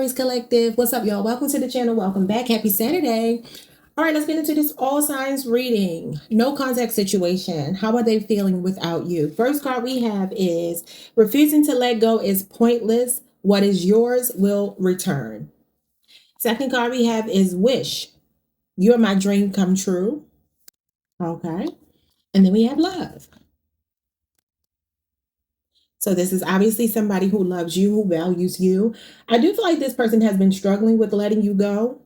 Aquarius Collective. What's up, y'all? Welcome to the channel. Welcome back. Happy Saturday. All right, let's get into this all signs reading. No contact situation. How are they feeling without you? First card we have is refusing to let go is pointless. What is yours will return. Second card we have is wish. You're my dream come true. Okay. And then we have love. So this is obviously somebody who loves you, who values you. I do feel like this person has been struggling with letting you go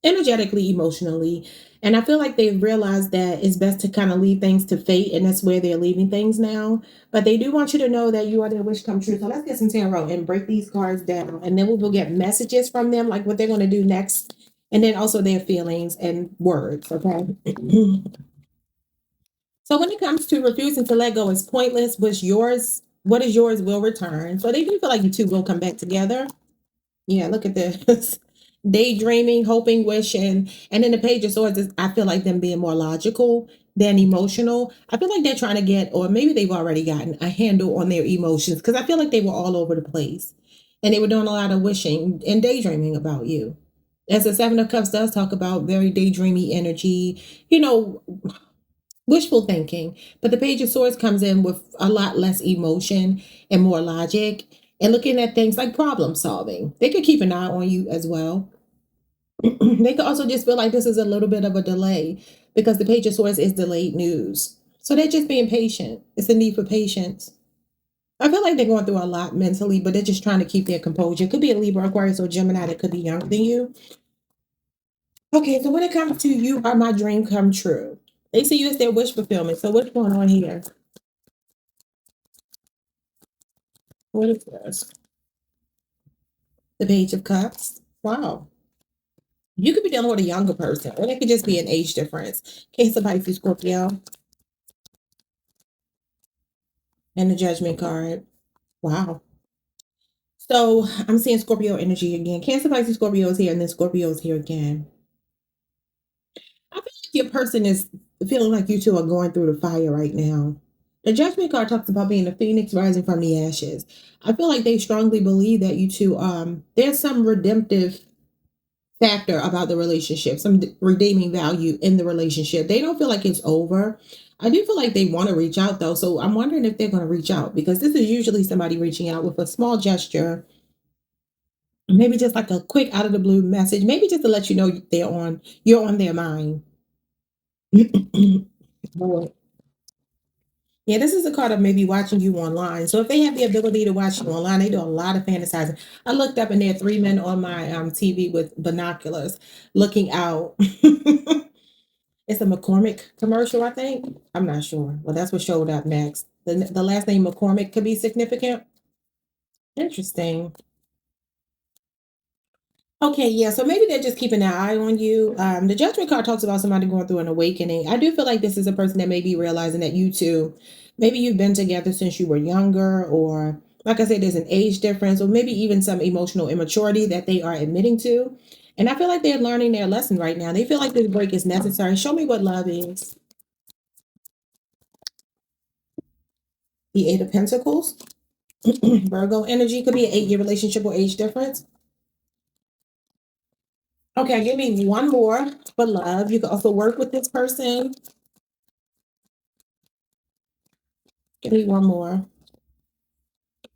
energetically, emotionally. And I feel like they've realized that it's best to kind of leave things to fate, and that's where they're leaving things now. But they do want you to know that you are their wish come true. So let's get some tarot and break these cards down. And then we will get messages from them, like what they're going to do next. And then also their feelings and words, okay? So when it comes to refusing to let go is pointless, what is yours will return. So they do feel like you two will come back together. Yeah, look at this. Daydreaming, hoping, wishing. And then the Page of Swords is, I feel like them being more logical than emotional. I feel like they're trying to get, or maybe they've already gotten a handle on their emotions, because I feel like they were all over the place. And they were doing a lot of wishing and daydreaming about you. As the Seven of Cups does talk about very daydreamy energy, wishful thinking. But the Page of Swords comes in with a lot less emotion and more logic and looking at things like problem solving. They could keep an eye on you as well. They could also just feel like this is a little bit of a delay, because the Page of Swords is delayed news. So they're just being patient. It's a need for patience. I feel like they're going through a lot mentally, but they're just trying to keep their composure. It could be a Libra, Aquarius, or Gemini that could be younger than you. Okay, so when it comes to you are my dream come true, they see you as their wish fulfillment. So what's going on here? What is this? The Page of Cups. Wow. You could be dealing with a younger person, or it could just be an age difference. Cancer, Pisces, Scorpio. And the Judgment card. Wow. So I'm seeing Scorpio energy again. Cancer, Pisces, Scorpio is here, and then Scorpio is here again. I feel like your person is feeling like you two are going through the fire right now. The Judgment card talks about being a phoenix rising from the ashes. I feel like they strongly believe that you two, there's some redemptive factor about the relationship, some redeeming value in the relationship. They don't feel like it's over. I do feel like they want to reach out though. So I'm wondering if they're going to reach out, because this is usually somebody reaching out with a small gesture, maybe just like a quick out of the blue message, maybe just to let you know you're on their mind. Boy. Yeah, this is a card of maybe watching you online. So if they have the ability to watch you online, they do a lot of fantasizing. I looked up and there are three men on my TV with binoculars looking out. It's a McCormick commercial, I think. I'm not sure. Well, that's what showed up next. The last name McCormick could be significant. Interesting. Okay, yeah, so maybe they're just keeping an eye on you. The Judgment card talks about somebody going through an awakening. I do feel like this is a person that may be realizing that you two, maybe you've been together since you were younger, or like I said, there's an age difference, or maybe even some emotional immaturity that they are admitting to. And I feel like they're learning their lesson right now. They feel like this break is necessary. Show me what love is. The Eight of Pentacles. Virgo energy could be an 8-year relationship or age difference. Okay, give me one more for love. You can also work with this person. Give me one more.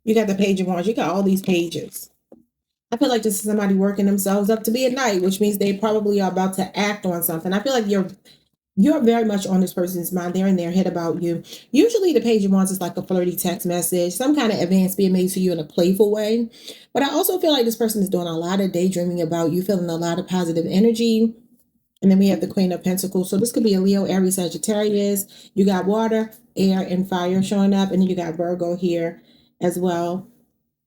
You got the Page of Wands. You got all these pages. I feel like this is somebody working themselves up to be a knight, which means they probably are about to act on something. I feel like you're very much on this person's mind. They're in their head about you. Usually the Page of Wands is like a flirty text message, some kind of advance being made to you in a playful way. But I also feel like this person is doing a lot of daydreaming about you, feeling a lot of positive energy. And then we have the Queen of Pentacles. So this could be a Leo, Aries, Sagittarius. You got water, air, and fire showing up. And then you got Virgo here as well.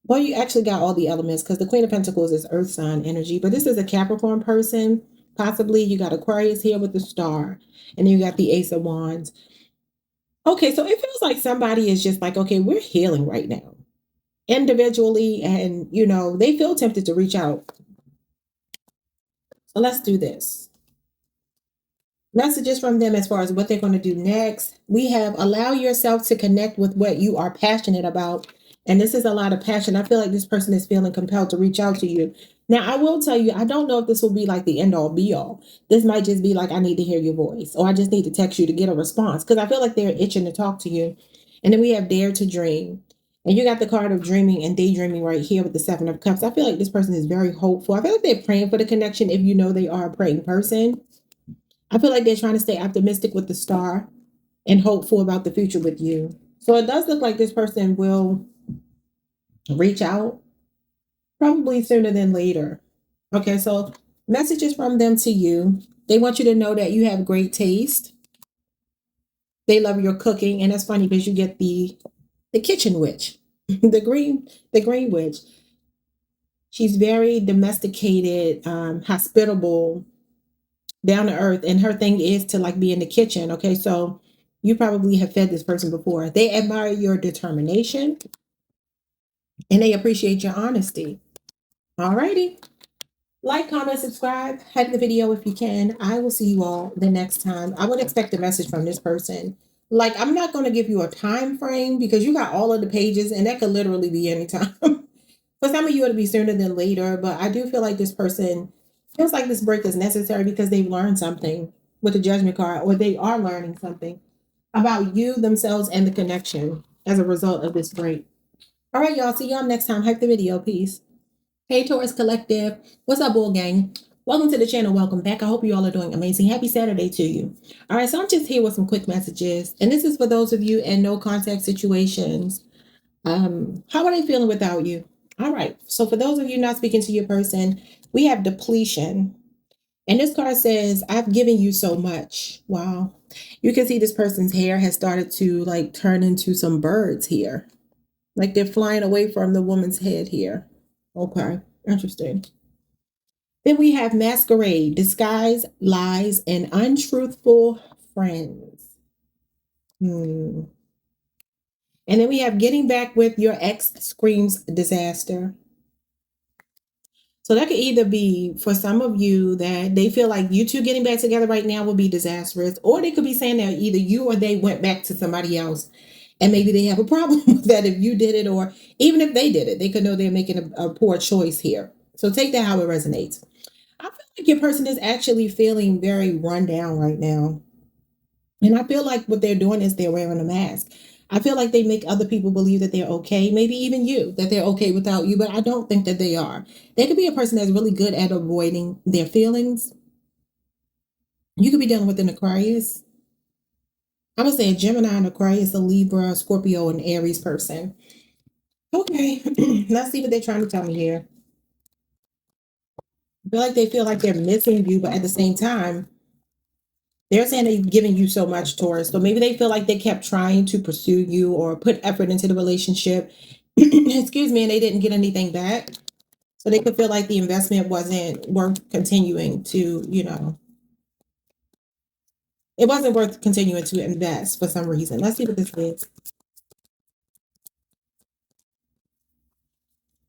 Well, you actually got all the elements, because the Queen of Pentacles is earth sign energy. But this is a Capricorn person. Possibly you got Aquarius here with the star. And then you got the Ace of Wands. Okay, so it feels like somebody is just like, okay, we're healing right now individually. And, they feel tempted to reach out. So let's do this. Messages from them as far as what they're going to do next. We have allow yourself to connect with what you are passionate about. And this is a lot of passion. I feel like this person is feeling compelled to reach out to you. Now, I will tell you, I don't know if this will be like the end all be all. This might just be like, I need to hear your voice, or I just need to text you to get a response, because I feel like they're itching to talk to you. And then we have Dare to Dream. And you got the card of dreaming and daydreaming right here with the Seven of Cups. I feel like this person is very hopeful. I feel like they're praying for the connection if you know they are a praying person. I feel like they're trying to stay optimistic with the star and hopeful about the future with you. So it does look like this person will reach out probably sooner than later. Okay, so messages from them to you. They want you to know that you have great taste. They love your cooking, and that's funny because you get the kitchen witch, the green witch. She's very domesticated, hospitable, down to earth, and her thing is to like be in the kitchen. Okay, so you probably have fed this person before. They admire your determination and they appreciate your honesty. Alrighty. Like, comment, subscribe, like the video if you can. I will see you all the next time. I would expect a message from this person. Like, I'm not going to give you a time frame because you got all of the pages and that could literally be any time. For some of you, it'll be sooner than later, but I do feel like this person feels like this break is necessary because they've learned something with the Judgment card, or they are learning something about you, themselves, and the connection as a result of this break. All right, y'all. See y'all next time. Hype the video. Peace. Hey, Taurus Collective. What's up, Bull Gang? Welcome to the channel. Welcome back. I hope you all are doing amazing. Happy Saturday to you. All right, so I'm just here with some quick messages. And this is for those of you in no contact situations. How are they feeling without you? All right, so for those of you not speaking to your person, we have depletion. And this card says, I've given you so much. Wow. You can see this person's hair has started to like turn into some birds here. Like they're flying away from the woman's head here. Okay, interesting. Then we have masquerade, disguise, lies, and untruthful friends. And then we have getting back with your ex screams disaster. So that could either be for some of you that they feel like you two getting back together right now will be disastrous, or they could be saying that either you or they went back to somebody else and maybe they have a problem with that if you did it, or even if they did it, they could know they're making a poor choice here. So take that how it resonates. I feel like your person is actually feeling very run down right now. And I feel like what they're doing is they're wearing a mask. I feel like they make other people believe that they're okay, maybe even you, that they're okay without you, but I don't think that they are. They could be a person that's really good at avoiding their feelings. You could be dealing with an Aquarius. I would say a Gemini, an Aquarius, a Libra, a Scorpio, an Aries person. Okay, let's see what they're trying to tell me here. I feel like they feel like they're missing you, but at the same time, they're saying they've given you so much, Taurus. So maybe they feel like they kept trying to pursue you or put effort into the relationship. Excuse me, and they didn't get anything back. So they could feel like the investment wasn't worth continuing to, it wasn't worth continuing to invest for some reason. Let's see what this is.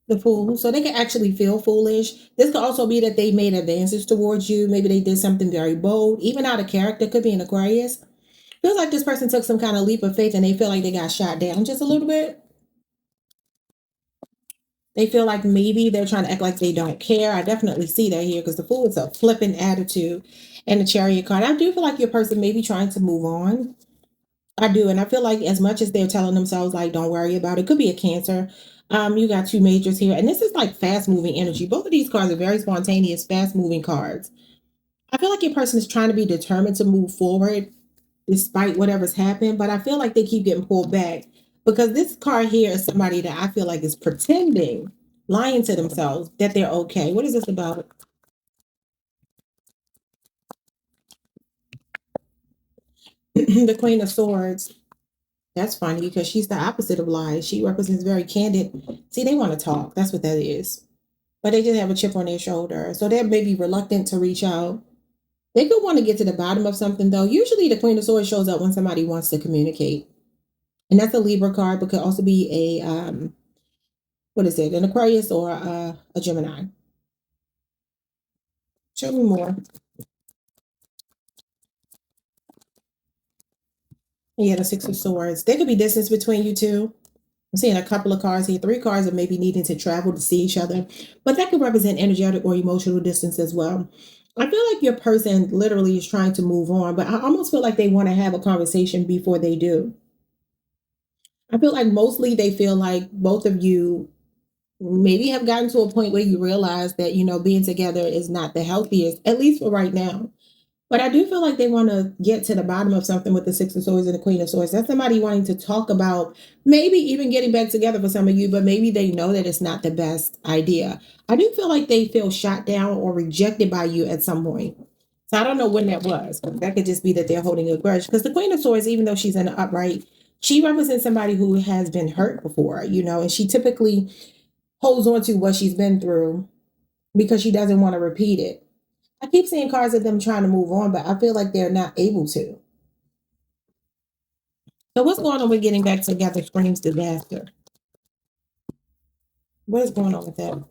The Fool. So they can actually feel foolish. This could also be that they made advances towards you. Maybe they did something very bold, even out of character. Could be an Aquarius. Feels like this person took some kind of leap of faith and they feel like they got shot down just a little bit. They feel like maybe they're trying to act like they don't care. I definitely see that here because the Fool is a flippant attitude, and the Chariot card. I do feel like your person may be trying to move on. I do. And I feel like as much as they're telling themselves, like, don't worry about it, could be a Cancer. You got two majors here. And this is like fast moving energy. Both of these cards are very spontaneous, fast moving cards. I feel like your person is trying to be determined to move forward despite whatever's happened. But I feel like they keep getting pulled back because this card here is somebody that I feel like is pretending, lying to themselves that they're okay. What is this about? The Queen of Swords. That's funny because she's the opposite of lies. She represents very candid. See, they want to talk. That's what that is. But they just have a chip on their shoulder. So they may be reluctant to reach out. They could want to get to the bottom of something, though. Usually the Queen of Swords shows up when somebody wants to communicate. And that's a Libra card, but could also be a, what is it, an Aquarius or a Gemini. Show me more. Yeah, the Six of Swords. There could be distance between you two. I'm seeing a couple of cards here, 3 cards of maybe needing to travel to see each other, but that could represent energetic or emotional distance as well. I feel like your person literally is trying to move on, but I almost feel like they want to have a conversation before they do. I feel like mostly they feel like both of you maybe have gotten to a point where you realize that, being together is not the healthiest, at least for right now. But I do feel like they want to get to the bottom of something with the Six of Swords and the Queen of Swords. That's somebody wanting to talk about maybe even getting back together for some of you, but maybe they know that it's not the best idea. I do feel like they feel shot down or rejected by you at some point. So I don't know when that was. That could just be that they're holding a grudge. Because the Queen of Swords, even though she's in the upright, she represents somebody who has been hurt before, and she typically holds on to what she's been through because she doesn't want to repeat it. I keep seeing cards of them trying to move on, but I feel like they're not able to. So what's going on with getting back together screams disaster? What is going on with that?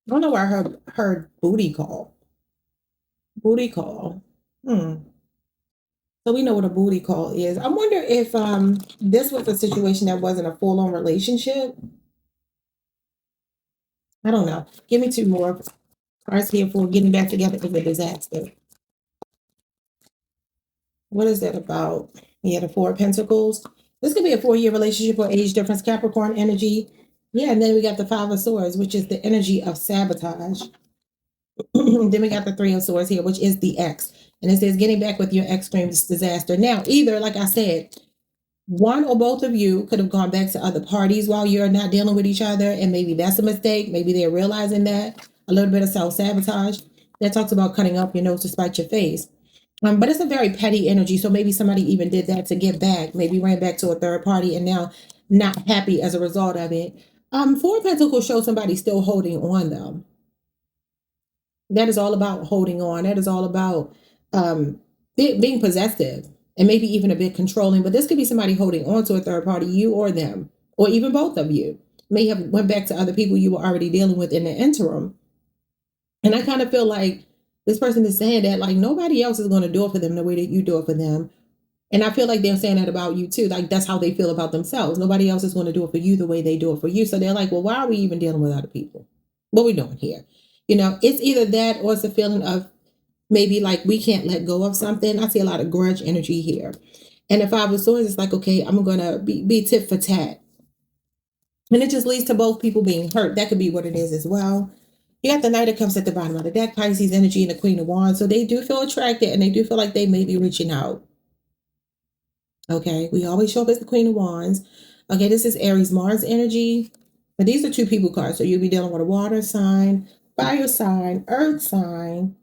I don't know where I heard booty call. Booty call. So we know what a booty call is. I wonder if this was a situation that wasn't a full-on relationship. I don't know. Give me 2 more cards here for getting back together is a disaster. What is that about? Yeah, the 4 of Pentacles. This could be a 4-year relationship or age difference, Capricorn energy. Yeah, and then we got the 5 of Swords, which is the energy of sabotage. Then we got the 3 of Swords here, which is the ex. And it says getting back with your ex screams disaster. Now, either, like I said, one or both of you could have gone back to other parties while you're not dealing with each other, and maybe that's a mistake. Maybe they're realizing that. A little bit of self-sabotage. That talks about cutting off your nose to spite your face. But it's a very petty energy. So maybe somebody even did that to get back, maybe ran back to a third party and now not happy as a result of it. 4 of Pentacles shows somebody still holding on though. That is all about holding on. That is all about being possessive and maybe even a bit controlling. But this could be somebody holding on to a third party, you or them, or even both of you. May have went back to other people you were already dealing with in the interim. And I kind of feel like this person is saying that like nobody else is going to do it for them the way that you do it for them. And I feel like they're saying that about you too. Like that's how they feel about themselves. Nobody else is going to do it for you the way they do it for you. So they're like, well, why are we even dealing with other people? What are we doing here? It's either that or it's a feeling of maybe like we can't let go of something. I see a lot of grudge energy here. And if I was Swords, it's like, okay, I'm going to be tit for tat. And it just leads to both people being hurt. That could be what it is as well. You got the Knight that comes at the bottom of the deck, Pisces energy, and the Queen of Wands. So they do feel attracted and they do feel like they may be reaching out. Okay, we always show up as the Queen of Wands. Okay, this is Aries Mars energy. But these are 2 people cards. So you'll be dealing with a water sign, fire sign, earth sign.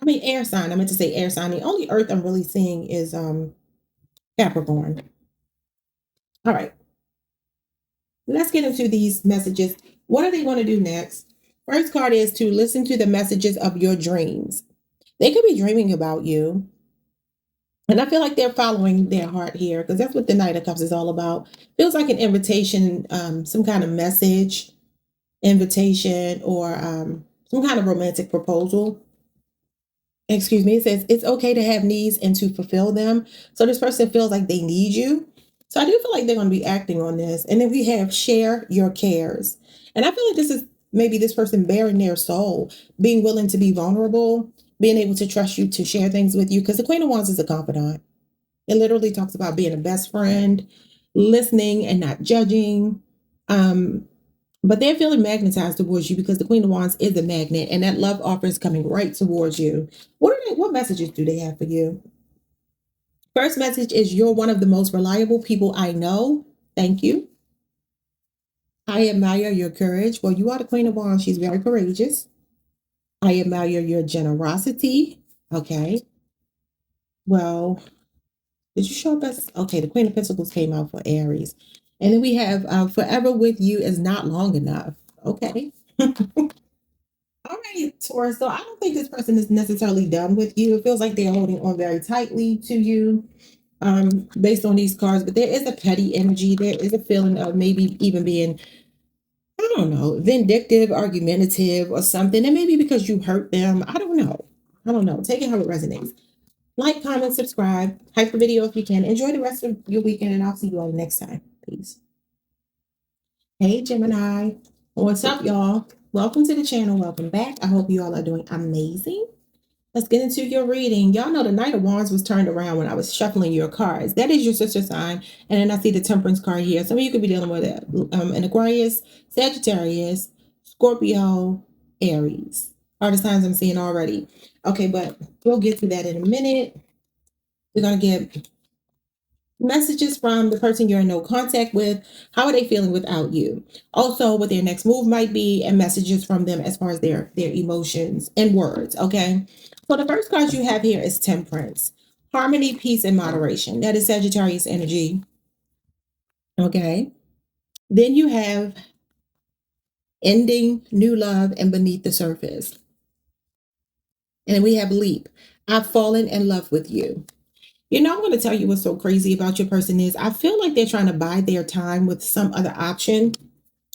Air sign. I meant to say air sign. The only earth I'm really seeing is Capricorn. All right. Let's get into these messages. What are they going to do next? First card is to listen to the messages of your dreams. They could be dreaming about you. And I feel like they're following their heart here because that's what the Knight of Cups is all about. Feels like an invitation, some kind of message, invitation, or some kind of romantic proposal. Excuse me. It says it's okay to have needs and to fulfill them. So this person feels like they need you. So I do feel like they're going to be acting on this. And then we have share your cares. And I feel like this is maybe this person bearing their soul, being willing to be vulnerable, being able to trust you to share things with you. Because the Queen of Wands is a confidant. It literally talks about being a best friend, listening and not judging. But they're feeling magnetized towards you because the Queen of Wands is a magnet and that love offer is coming right towards you. What messages do they have for you? First message is you're one of the most reliable people I know. Thank you. I admire your courage. Well, you are the Queen of Wands. She's very courageous. I admire your generosity. Okay. Well, did you show up as, okay, the Queen of Pentacles came out for Aries. And then we have forever with you is not long enough. Okay. All right, Taurus. So I don't think this person is necessarily done with you. It feels like they're holding on very tightly to you based on these cards. But there is a petty energy. There is a feeling of maybe even being, I don't know, vindictive, argumentative or something. And maybe because you hurt them. I don't know. Take it how it resonates. Like, comment, subscribe, hype the video if you can. Enjoy the rest of your weekend, and I'll see you all next time. Peace. Hey, Gemini. What's up, y'all? Welcome to the channel. Welcome back. I hope you all are doing amazing. Let's get into your reading. Y'all know the Knight of Wands was turned around when I was shuffling your cards. That is your sister sign. And then I see the Temperance card here. Some of you could be dealing with an Aquarius, Sagittarius, Scorpio, Aries. Are the signs I'm seeing already. Okay, but we'll get to that in a minute. We're going to get messages from the person you're in no contact with. How are they feeling without you? Also, what their next move might be, and messages from them as far as their emotions and words. Okay, so the first card you have here is Temperance, harmony, peace, and moderation. That is Sagittarius energy. Okay, then you have ending, new love, and beneath the surface. And then we have Leap, I've fallen in love with you. You know, I'm going to tell you what's so crazy about your person is I feel like they're trying to buy their time with some other option.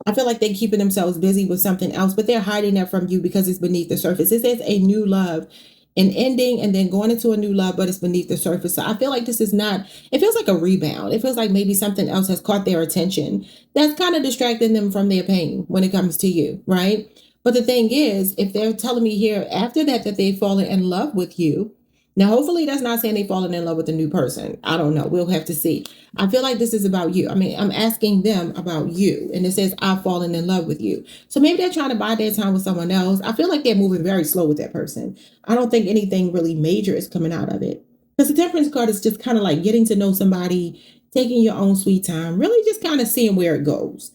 I feel like they're keeping themselves busy with something else, but they're hiding that from you because it's beneath the surface. It says a new love, an ending, and then going into a new love, but it's beneath the surface. So I feel like this is not, it feels like a rebound. It feels like maybe something else has caught their attention. That's kind of distracting them from their pain when it comes to you, right? But the thing is, if they're telling me here after that they've fallen in love with you, now, hopefully that's not saying they've fallen in love with a new person. I don't know. We'll have to see. I feel like this is about you. I mean, I'm asking them about you. And it says, I've fallen in love with you. So maybe they're trying to buy their time with someone else. I feel like they're moving very slow with that person. I don't think anything really major is coming out of it. Because the Temperance card is just kind of like getting to know somebody, taking your own sweet time, really just kind of seeing where it goes.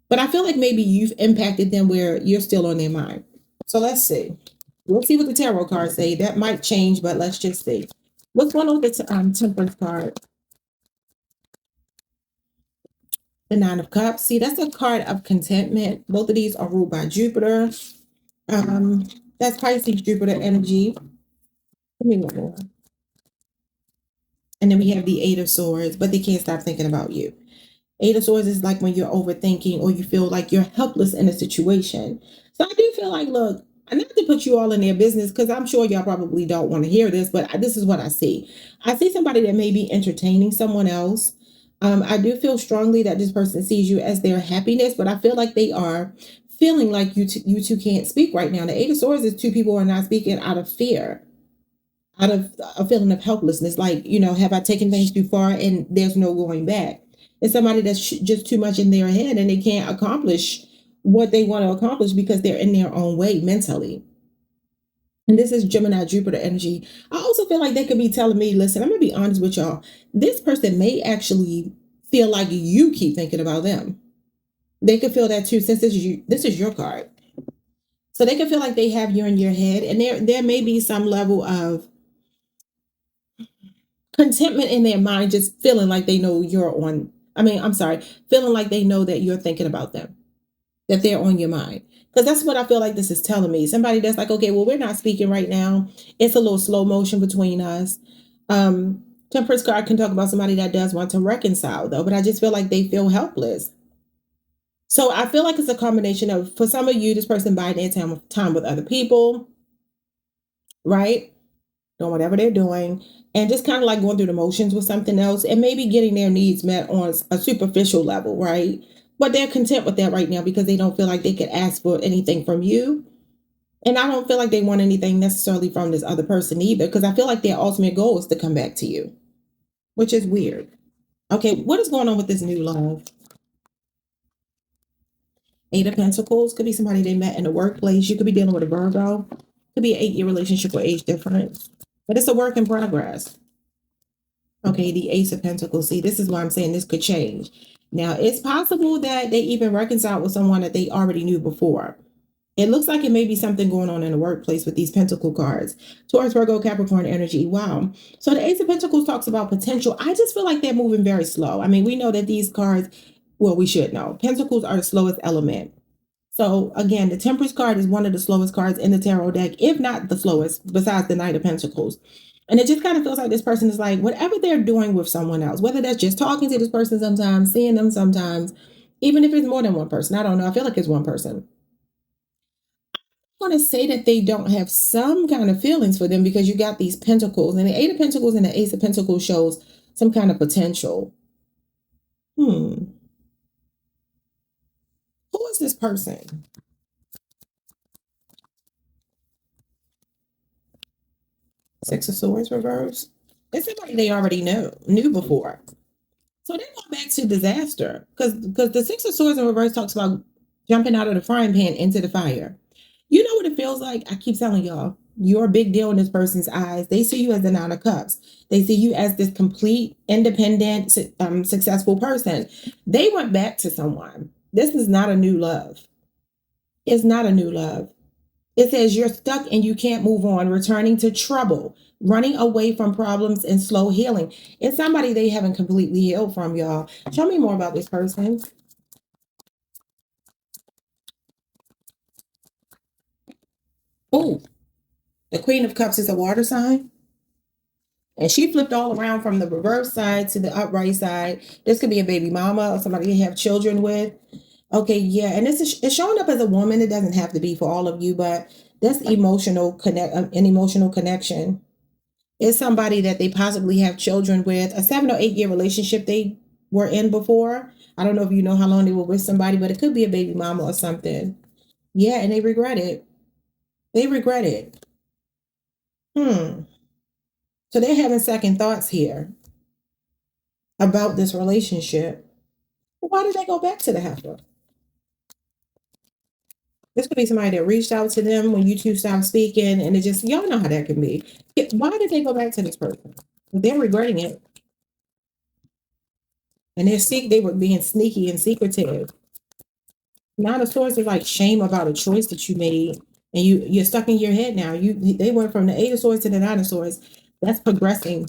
But I feel like maybe you've impacted them where you're still on their mind. So let's see. We'll see what the tarot cards say. That might change, but let's just see. What's going on with the Temperance card? The Nine of Cups. See, that's a card of contentment. Both of these are ruled by Jupiter. That's Pisces, Jupiter energy. Give me one more. And then we have the Eight of Swords, but they can't stop thinking about you. Eight of Swords is like when you're overthinking or you feel like you're helpless in a situation. So I do feel like, look, I not to put you all in their business because I'm sure y'all probably don't want to hear this, but this is what I see. I see somebody that may be entertaining someone else. I do feel strongly that this person sees you as their happiness, but I feel like they are feeling like you two can't speak right now. The Eight of Swords is two people who are not speaking out of fear, out of a feeling of helplessness. Like, you know, have I taken things too far and there's no going back? It's somebody that's just too much in their head and they can't accomplish what they want to accomplish because they're in their own way mentally. And this is Gemini, Jupiter energy. I also feel like they could be telling me, listen, I'm going to be honest with y'all. This person may actually feel like you keep thinking about them. They could feel that too, since this is your card. So they could feel like they have you in your head. And there may be some level of contentment in their mind, just feeling like they know feeling like they know that you're thinking about them, that they're on your mind. Because that's what I feel like this is telling me. Somebody that's like, okay, well, we're not speaking right now. It's a little slow motion between us. Temperance card can talk about somebody that does want to reconcile, though, but I just feel like they feel helpless. So I feel like it's a combination of, for some of you, this person buying their time with other people, right? Doing whatever they're doing, and just kind of like going through the motions with something else, and maybe getting their needs met on a superficial level, right? But they're content with that right now because they don't feel like they could ask for anything from you. And I don't feel like they want anything necessarily from this other person either, because I feel like their ultimate goal is to come back to you, which is weird. Okay, what is going on with this new love? Eight of Pentacles could be somebody they met in the workplace. You could be dealing with a Virgo. Could be an 8-year relationship or age difference. But it's a work in progress. Okay, the Ace of Pentacles. See, this is why I'm saying this could change. Now, it's possible that they even reconciled with someone that they already knew before. It looks like it may be something going on in the workplace with these Pentacle cards. Taurus, Virgo, Capricorn energy. Wow. So the Ace of Pentacles talks about potential. I just feel like they're moving very slow. I mean, we know that these cards, well, we should know. Pentacles are the slowest element. So again, the Temperance card is one of the slowest cards in the tarot deck, if not the slowest, besides the Knight of Pentacles. And it just kind of feels like this person is like, whatever they're doing with someone else, whether that's just talking to this person sometimes, seeing them sometimes, even if it's more than one person, I don't know. I feel like it's one person. want to say that they don't have some kind of feelings for them because you got these pentacles, and the Eight of Pentacles and the Ace of Pentacles shows some kind of potential. Who is this person? Six of Swords reverse. It's somebody they already knew before. So they go back to disaster because the Six of Swords in reverse talks about jumping out of the frying pan into the fire. You know what it feels like? I keep telling y'all, you're a big deal in this person's eyes. They see you as the Nine of Cups. They see you as this complete, independent, successful person. They went back to someone. This is not a new love. It's not a new love. It says you're stuck and you can't move on, returning to trouble, running away from problems and slow healing. It's somebody they haven't completely healed from, y'all. Show me more about this person. Oh, the Queen of Cups is a water sign. And she flipped all around from the reverse side to the upright side. This could be a baby mama or somebody you have children with. Okay, yeah, and it's showing up as a woman. It doesn't have to be for all of you, but that's an emotional connection. It's somebody that they possibly have children with, a 7 or 8 year relationship they were in before. I don't know if you know how long they were with somebody, but it could be a baby mama or something. Yeah, and they regret it. They regret it. So they're having second thoughts here about this relationship. Why did they go back to the heifer? This could be somebody that reached out to them when you two stopped speaking, and it just, y'all know how that can be. Why did they go back to this person? They're regretting it. And they were being sneaky and secretive. Nine of Swords is like shame about a choice that you made, and you're stuck in your head now. They went from the Eight of Swords to the Nine of Swords. That's progressing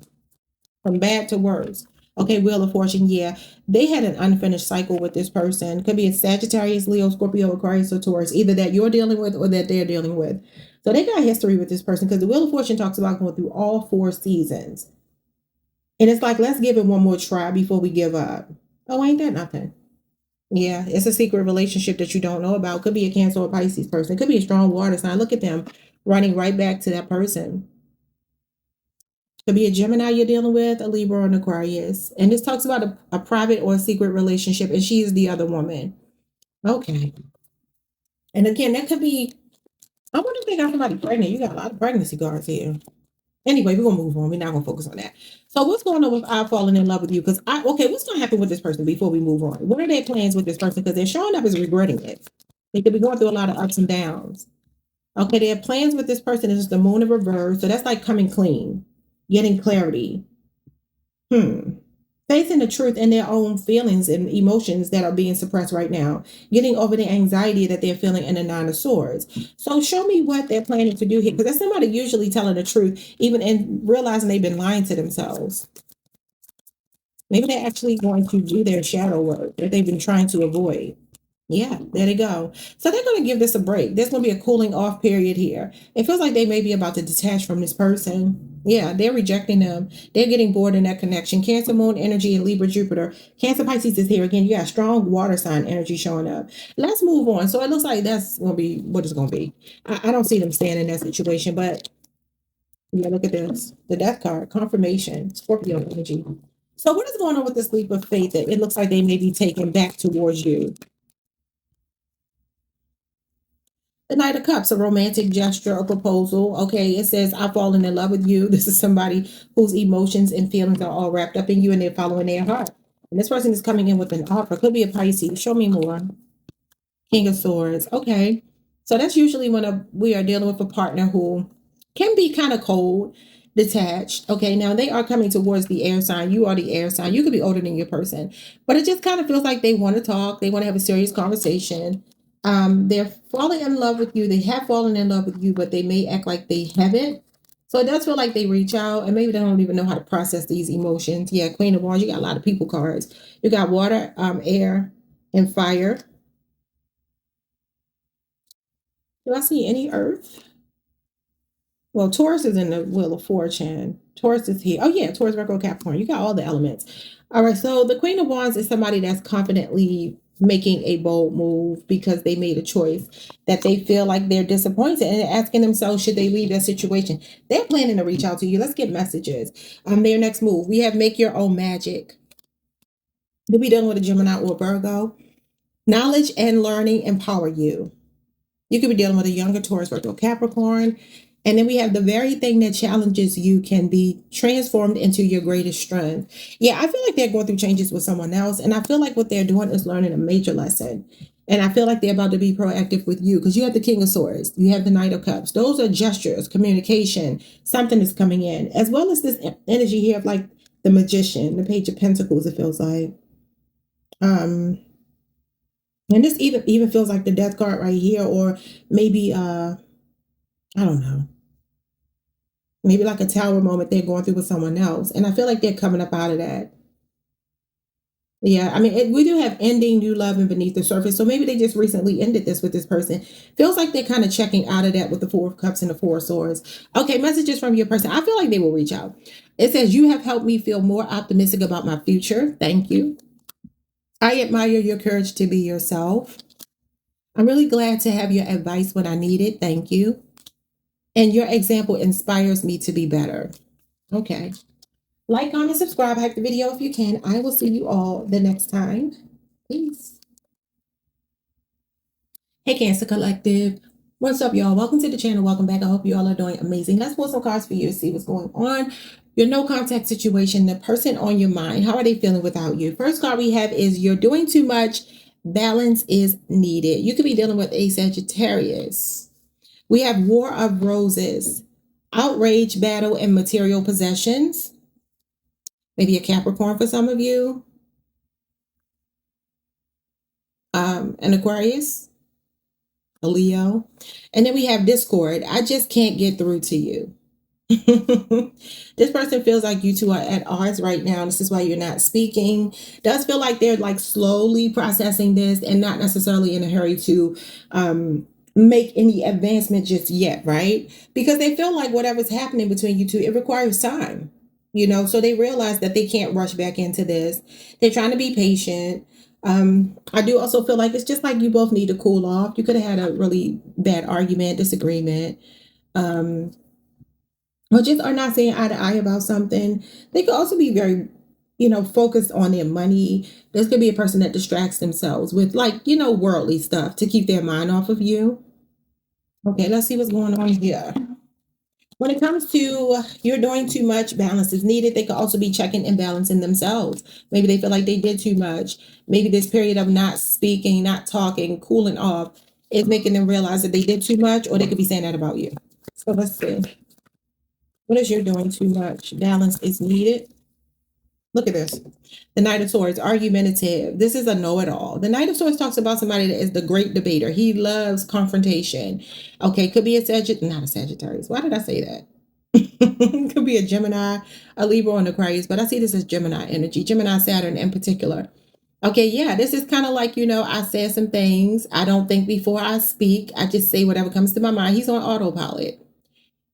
from bad to worse. Okay, Wheel of Fortune, yeah. They had an unfinished cycle with this person. Could be a Sagittarius, Leo, Scorpio, Aquarius, or Taurus, either that you're dealing with or that they're dealing with. So they got history with this person because the Wheel of Fortune talks about going through all 4 seasons. And it's like, let's give it one more try before we give up. Oh, ain't that nothing? Yeah, it's a secret relationship that you don't know about. Could be a Cancer or Pisces person. Could be a strong water sign. Look at them running right back to that person. Could be a Gemini you're dealing with, a Libra or an Aquarius. And this talks about a private or a secret relationship, and she is the other woman. Okay. And again, that could be, I wonder if they got somebody pregnant. You got a lot of pregnancy cards here. Anyway, we're gonna move on. We're not gonna focus on that. So what's going on with I falling in love with you? Because what's gonna happen with this person before we move on? What are their plans with this person? Because they're showing up as regretting it. They could be going through a lot of ups and downs. Okay, they have plans with this person. This is the moon in reverse. So that's like coming clean, getting clarity. Facing the truth in their own feelings and emotions that are being suppressed right now, getting over the anxiety that they're feeling in the Nine of Swords. So show me what they're planning to do here, because that's somebody usually telling the truth, even in realizing they've been lying to themselves. Maybe they're actually going to do their shadow work that they've been trying to avoid. Yeah, there they go. So they're going to give this a break. There's going to be a cooling off period here. It feels like they may be about to detach from this person. Yeah, they're rejecting them. They're getting bored in that connection. Cancer, Moon, energy, and Libra, Jupiter. Cancer, Pisces is here again. You got strong water sign energy showing up. Let's move on. So it looks like that's going to be what it's going to be. I don't see them staying in that situation, but yeah, look at this. The Death card, confirmation, Scorpio energy. So what is going on with this leap of faith that it looks like they may be taken back towards you? The Knight of Cups, a romantic gesture, a proposal. Okay, it says, I've fallen in love with you. This is somebody whose emotions and feelings are all wrapped up in you and they're following their heart. And this person is coming in with an offer. Could be a Pisces. Show me more. King of Swords. Okay. So that's usually when we are dealing with a partner who can be kind of cold, detached. Okay. Now they are coming towards the air sign. You are the air sign. You could be older than your person, but it just kind of feels like they want to talk. They want to have a serious conversation. They're falling in love with you. They have fallen in love with you, but they may act like they haven't. So it does feel like they reach out and maybe they don't even know how to process these emotions. Yeah. Queen of Wands. You got a lot of people cards. You got water, air, and fire. Do I see any earth? Well, Taurus is in the Wheel of Fortune. Taurus is here. Oh, yeah, Taurus, Virgo, Capricorn. You got all the elements. All right, so the Queen of Wands is somebody that's confidently making a bold move because they made a choice that they feel like they're disappointed and asking themselves, should they leave that situation? They're planning to reach out to you. Let's get messages. Their next move. We have make your own magic. You'll be dealing with a Gemini or Virgo. Knowledge and learning empower you. You could be dealing with a younger Taurus, Virgo, Capricorn. And then we have the very thing that challenges you can be transformed into your greatest strength. Yeah, I feel like they're going through changes with someone else. And I feel like what they're doing is learning a major lesson. And I feel like they're about to be proactive with you because you have the King of Swords. You have the Knight of Cups. Those are gestures, communication, something is coming in. As well as this energy here of like the Magician, the Page of Pentacles, it feels like. And this even feels like the Death card right here, or maybe I don't know. Maybe like a tower moment they're going through with someone else. And I feel like they're coming up out of that. Yeah, I mean, we do have ending, new love, and beneath the surface. So maybe they just recently ended this with this person. Feels like they're kind of checking out of that with the Four of Cups and the Four of Swords. Okay, messages from your person. I feel like they will reach out. It says, you have helped me feel more optimistic about my future. Thank you. I admire your courage to be yourself. I'm really glad to have your advice when I need it. Thank you. And your example inspires me to be better. Okay. Like, comment, subscribe, hype the video if you can. I will see you all the next time. Peace. Hey, Cancer Collective. What's up, y'all? Welcome to the channel. Welcome back. I hope you all are doing amazing. Let's pull some cards for you to see what's going on. Your no contact situation, the person on your mind. How are they feeling without you? First card we have is you're doing too much. Balance is needed. You could be dealing with a Sagittarius. We have War of Roses, outrage, battle, and material possessions. Maybe a Capricorn for some of you. An Aquarius, a Leo. And then we have discord. I just can't get through to you. This person feels like you two are at odds right now. This is why you're not speaking. Does feel like they're like slowly processing this and not necessarily in a hurry to make any advancement just yet, right? Because they feel like whatever's happening between you two, it requires time, you know, so they realize that they can't rush back into this. They're trying to be patient. I do also feel like it's just like you both need to cool off. You could have had a really bad argument, disagreement, or just are not saying eye to eye about something. They could also be very, you know, focused on their money. There's going to be a person that distracts themselves with like, you know, worldly stuff to keep their mind off of you. Okay, let's see what's going on here. When it comes to you're doing too much, balance is needed. They could also be checking and balancing themselves. Maybe they feel like they did too much. Maybe this period of not speaking, not talking, cooling off is making them realize that they did too much, or they could be saying that about you. So let's see. What is you're doing too much? Balance is needed. Look at this. The Knight of Swords, argumentative. This is a know-it-all. The Knight of Swords talks about somebody that is the great debater. He loves confrontation. Okay, could be a Sagittarius, not a Sagittarius. Why did I say that? Could be a Gemini, a Libra, and Aquarius, but I see this as Gemini energy, Gemini, Saturn in particular. Okay, yeah, this is kind of like, you know, I said some things. I don't think before I speak. I just say whatever comes to my mind. He's on autopilot.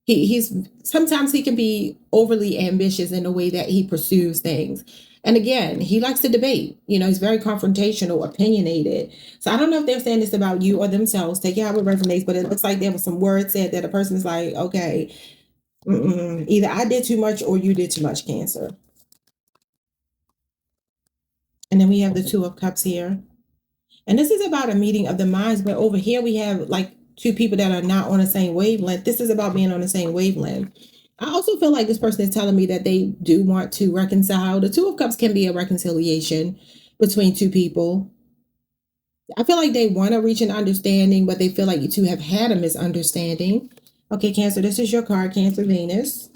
He's sometimes he can be overly ambitious in the way that he pursues things. And again, he likes to debate. You know, he's very confrontational, opinionated. So I don't know if they're saying this about you or themselves. Take it how it resonates, but it looks like there was some words said that a person is like, okay, either I did too much or you did too much, Cancer. And then we have the Two of Cups here. And this is about a meeting of the minds, but over here we have like two people that are not on the same wavelength. This is about being on the same wavelength. I also feel like this person is telling me that they do want to reconcile. The Two of Cups can be a reconciliation between two people. I feel like they want to reach an understanding, but they feel like you two have had a misunderstanding. Okay, Cancer, this is your card, Cancer, Venus.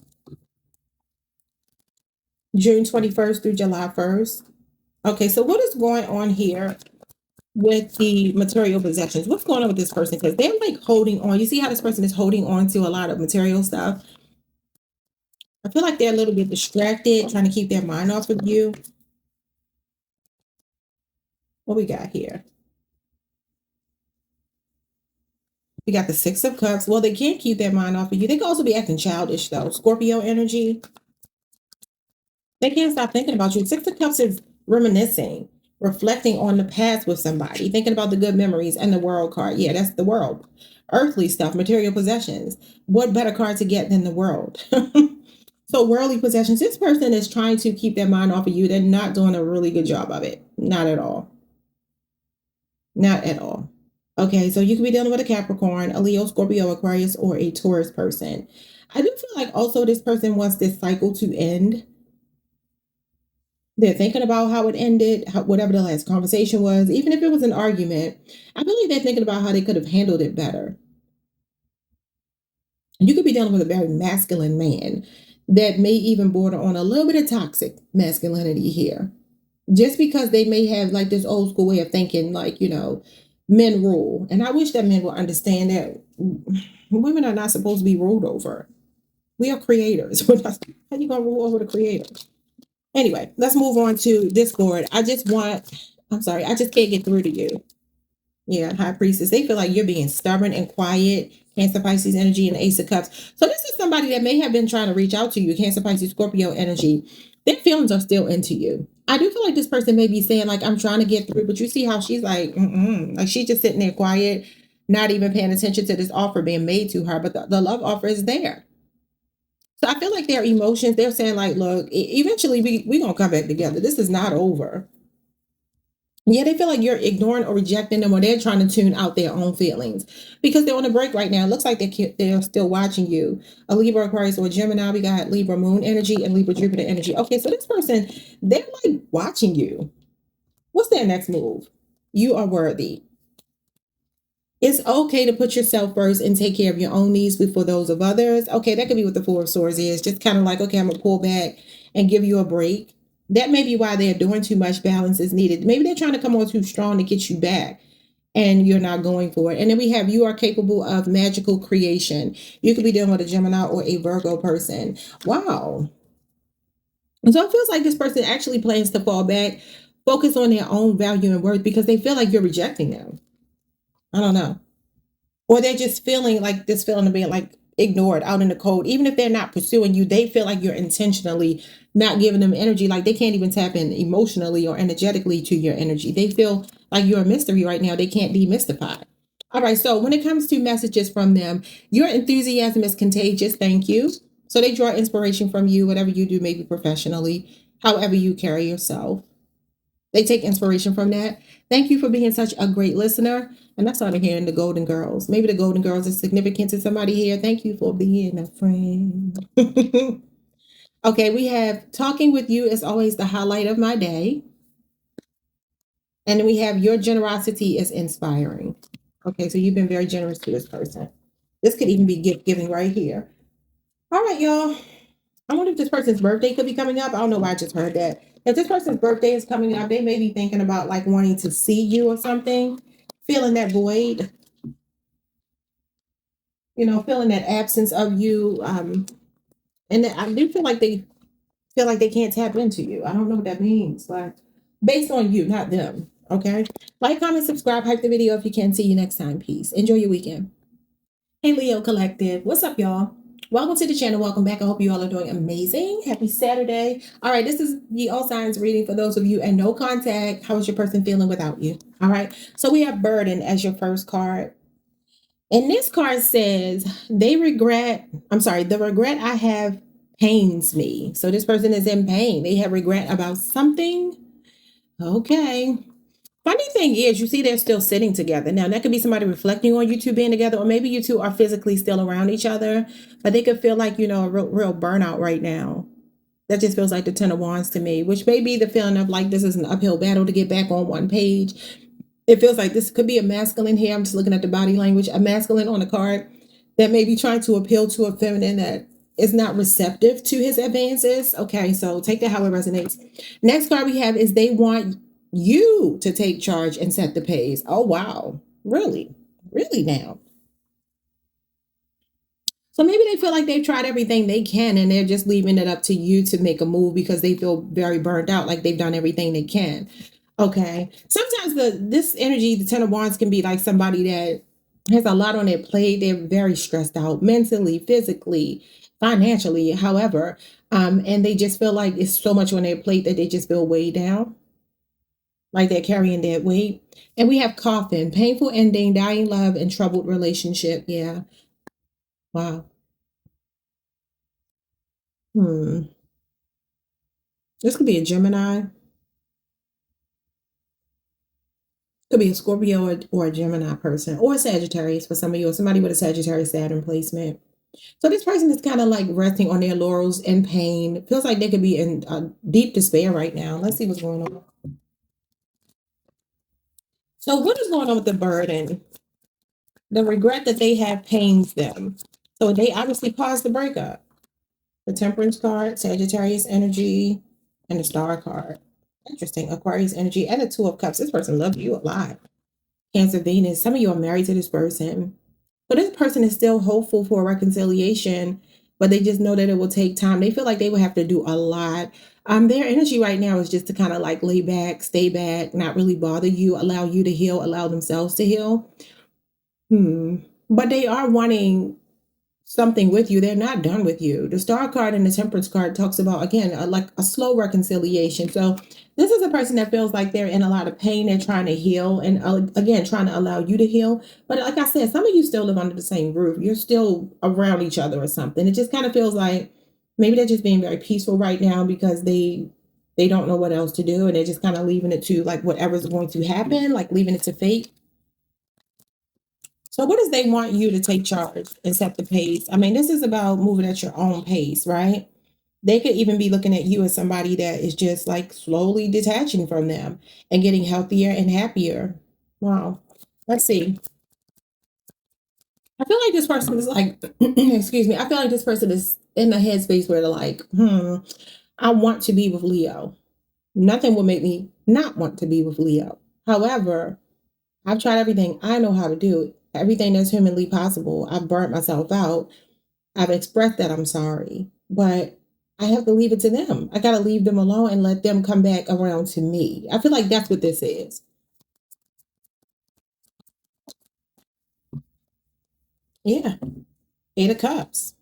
June 21st through July 1st. Okay, so what is going on here with the material possessions? What's going on with this person? Because they're like holding on. You see how this person is holding on to a lot of material stuff? I feel like they're a little bit distracted, trying to keep their mind off of you. What we got here? We got the Six of Cups. Well, they can't keep their mind off of you. They can also be acting childish, though. Scorpio energy. They can't stop thinking about you. Six of Cups is reminiscing. reflecting on the past with somebody, thinking about the good memories and the world card. Yeah, that's the world. Earthly stuff, material possessions. What better card to get than the world? So worldly possessions, this person is trying to keep their mind off of you. They're not doing a really good job of it. Not at all. Not at all. Okay, so you could be dealing with a Capricorn, a Leo, Scorpio, Aquarius, or a Taurus person. I do feel like also this person wants this cycle to end. They're thinking about how it ended, whatever the last conversation was, even if it was an argument. I believe they're thinking about how they could have handled it better. You could be dealing with a very masculine man that may even border on a little bit of toxic masculinity here. Just because they may have like this old school way of thinking, like, men rule. And I wish that men would understand that women are not supposed to be ruled over. We are creators. How are you going to rule over the creator? Anyway, let's move on to Discord. I just can't get through to you. Yeah, High Priestess. They feel like you're being stubborn and quiet. Cancer, Pisces energy, and Ace of Cups. So this is somebody that may have been trying to reach out to you. Cancer, Pisces, Scorpio energy. Their feelings are still into you. I do feel like this person may be saying, like, I'm trying to get through, but you see how she's like, like she's just sitting there quiet, not even paying attention to this offer being made to her, but the love offer is there. So I feel like their emotions, they're saying, like, look, eventually we gonna come back together. This is not over. Yeah, they feel like you're ignoring or rejecting them, or they're trying to tune out their own feelings because they're on a break right now. It looks like they're still watching you. A Libra, Aquarius, or Gemini. We got Libra Moon energy and Libra Jupiter energy. Okay, so this person, they're like watching you. What's their next move? You are worthy. It's okay to put yourself first and take care of your own needs before those of others. Okay, that could be what the Four of Swords is. Just kind of like, okay, I'm going to pull back and give you a break. That may be why they're doing too much. Balance is needed. Maybe they're trying to come on too strong to get you back and you're not going for it. And then we have you are capable of magical creation. You could be dealing with a Gemini or a Virgo person. Wow. And so it feels like this person actually plans to fall back, focus on their own value and worth because they feel like you're rejecting them. I don't know. Or they're just feeling like this feeling of being like ignored out in the cold. Even if they're not pursuing you, they feel like you're intentionally not giving them energy. Like they can't even tap in emotionally or energetically to your energy. They feel like you're a mystery right now. They can't demystify. All right. So when it comes to messages from them, your enthusiasm is contagious. Thank you. So they draw inspiration from you, whatever you do, maybe professionally, however you carry yourself. They take inspiration from that. Thank you for being such a great listener. And that's all I'm hearing, the Golden Girls. Maybe the Golden Girls is significant to somebody here. Thank you for being a friend. Okay, we have talking with you is always the highlight of my day. And then we have your generosity is inspiring. Okay, so you've been very generous to this person. This could even be gift giving right here. All right, y'all. I wonder if this person's birthday could be coming up. I don't know why I just heard that. If this person's birthday is coming up, they may be thinking about like wanting to see you or something, feeling that void, feeling that absence of you. And I do feel like they can't tap into you. I don't know what that means. Like based on you, not them. Okay. Like, comment, subscribe, hype the video if you can. See you next time. Peace. Enjoy your weekend. Hey, Leo Collective. What's up, y'all? Welcome to the channel. Welcome back. I hope you all are doing amazing. Happy Saturday. All right, this is the all signs reading for those of you and no contact. How is your person feeling without you? All right, so we have burden as your first card. And this card says the regret I have pains me. So this person is in pain. They have regret about something. Okay. Funny thing is, you see they're still sitting together. Now, that could be somebody reflecting on you two being together, or maybe you two are physically still around each other, but they could feel like, a real burnout right now. That just feels like the Ten of Wands to me, which may be the feeling of like this is an uphill battle to get back on one page. It feels like this could be a masculine here. I'm just looking at the body language, a masculine on the card that may be trying to appeal to a feminine that is not receptive to his advances. Okay, so take that how it resonates. Next card we have is they want you to take charge and set the pace. Oh, wow. Really? Really now? So maybe they feel like they've tried everything they can and they're just leaving it up to you to make a move because they feel very burnt out, like they've done everything they can. Okay. Sometimes this energy, the Ten of Wands, can be like somebody that has a lot on their plate. They're very stressed out mentally, physically, financially, however. And they just feel like it's so much on their plate that they just feel weighed down. like they're carrying that weight. And we have coffin, painful ending, dying love, and troubled relationship. Yeah. Wow. Hmm. This could be a Gemini. Could be a Scorpio or a Gemini person, or a Sagittarius for some of you, or somebody with a Sagittarius Saturn placement. So this person is kind of like resting on their laurels in pain. It feels like they could be in deep despair right now. Let's see what's going on. So what is going on with the burden? The regret that they have pains them. So they obviously caused the breakup. The Temperance card, Sagittarius energy, and the Star card. Interesting. Aquarius energy and the Two of Cups. This person loves you a lot. Cancer, Venus. Some of you are married to this person. But this person is still hopeful for reconciliation, but they just know that it will take time. They feel like they will have to do a lot. Their energy right now is just to kind of like lay back, stay back, not really bother you, allow you to heal, allow themselves to heal. But they are wanting something with you. They're not done with you. The Star card and the Temperance card talks about, again, like a slow reconciliation. So this is a person that feels like they're in a lot of pain. They're trying to heal and again, trying to allow you to heal. But like I said, some of you still live under the same roof. You're still around each other or something. It just kind of feels like maybe they're just being very peaceful right now because they don't know what else to do. And they're just kind of leaving it to like whatever's going to happen, like leaving it to fate. So what does they want you to take charge and set the pace? I mean, this is about moving at your own pace, right? They could even be looking at you as somebody that is just like slowly detaching from them and getting healthier and happier. Wow. Let's see. I feel like this person is like, excuse me, I feel like this person is in the headspace where they're like, I want to be with Leo. Nothing will make me not want to be with Leo. However, I've tried everything I know how to do, everything that's humanly possible. I've burnt myself out. I've expressed that I'm sorry, but I have to leave it to them. I got to leave them alone and let them come back around to me. I feel like that's what this is. Yeah. Eight of Cups.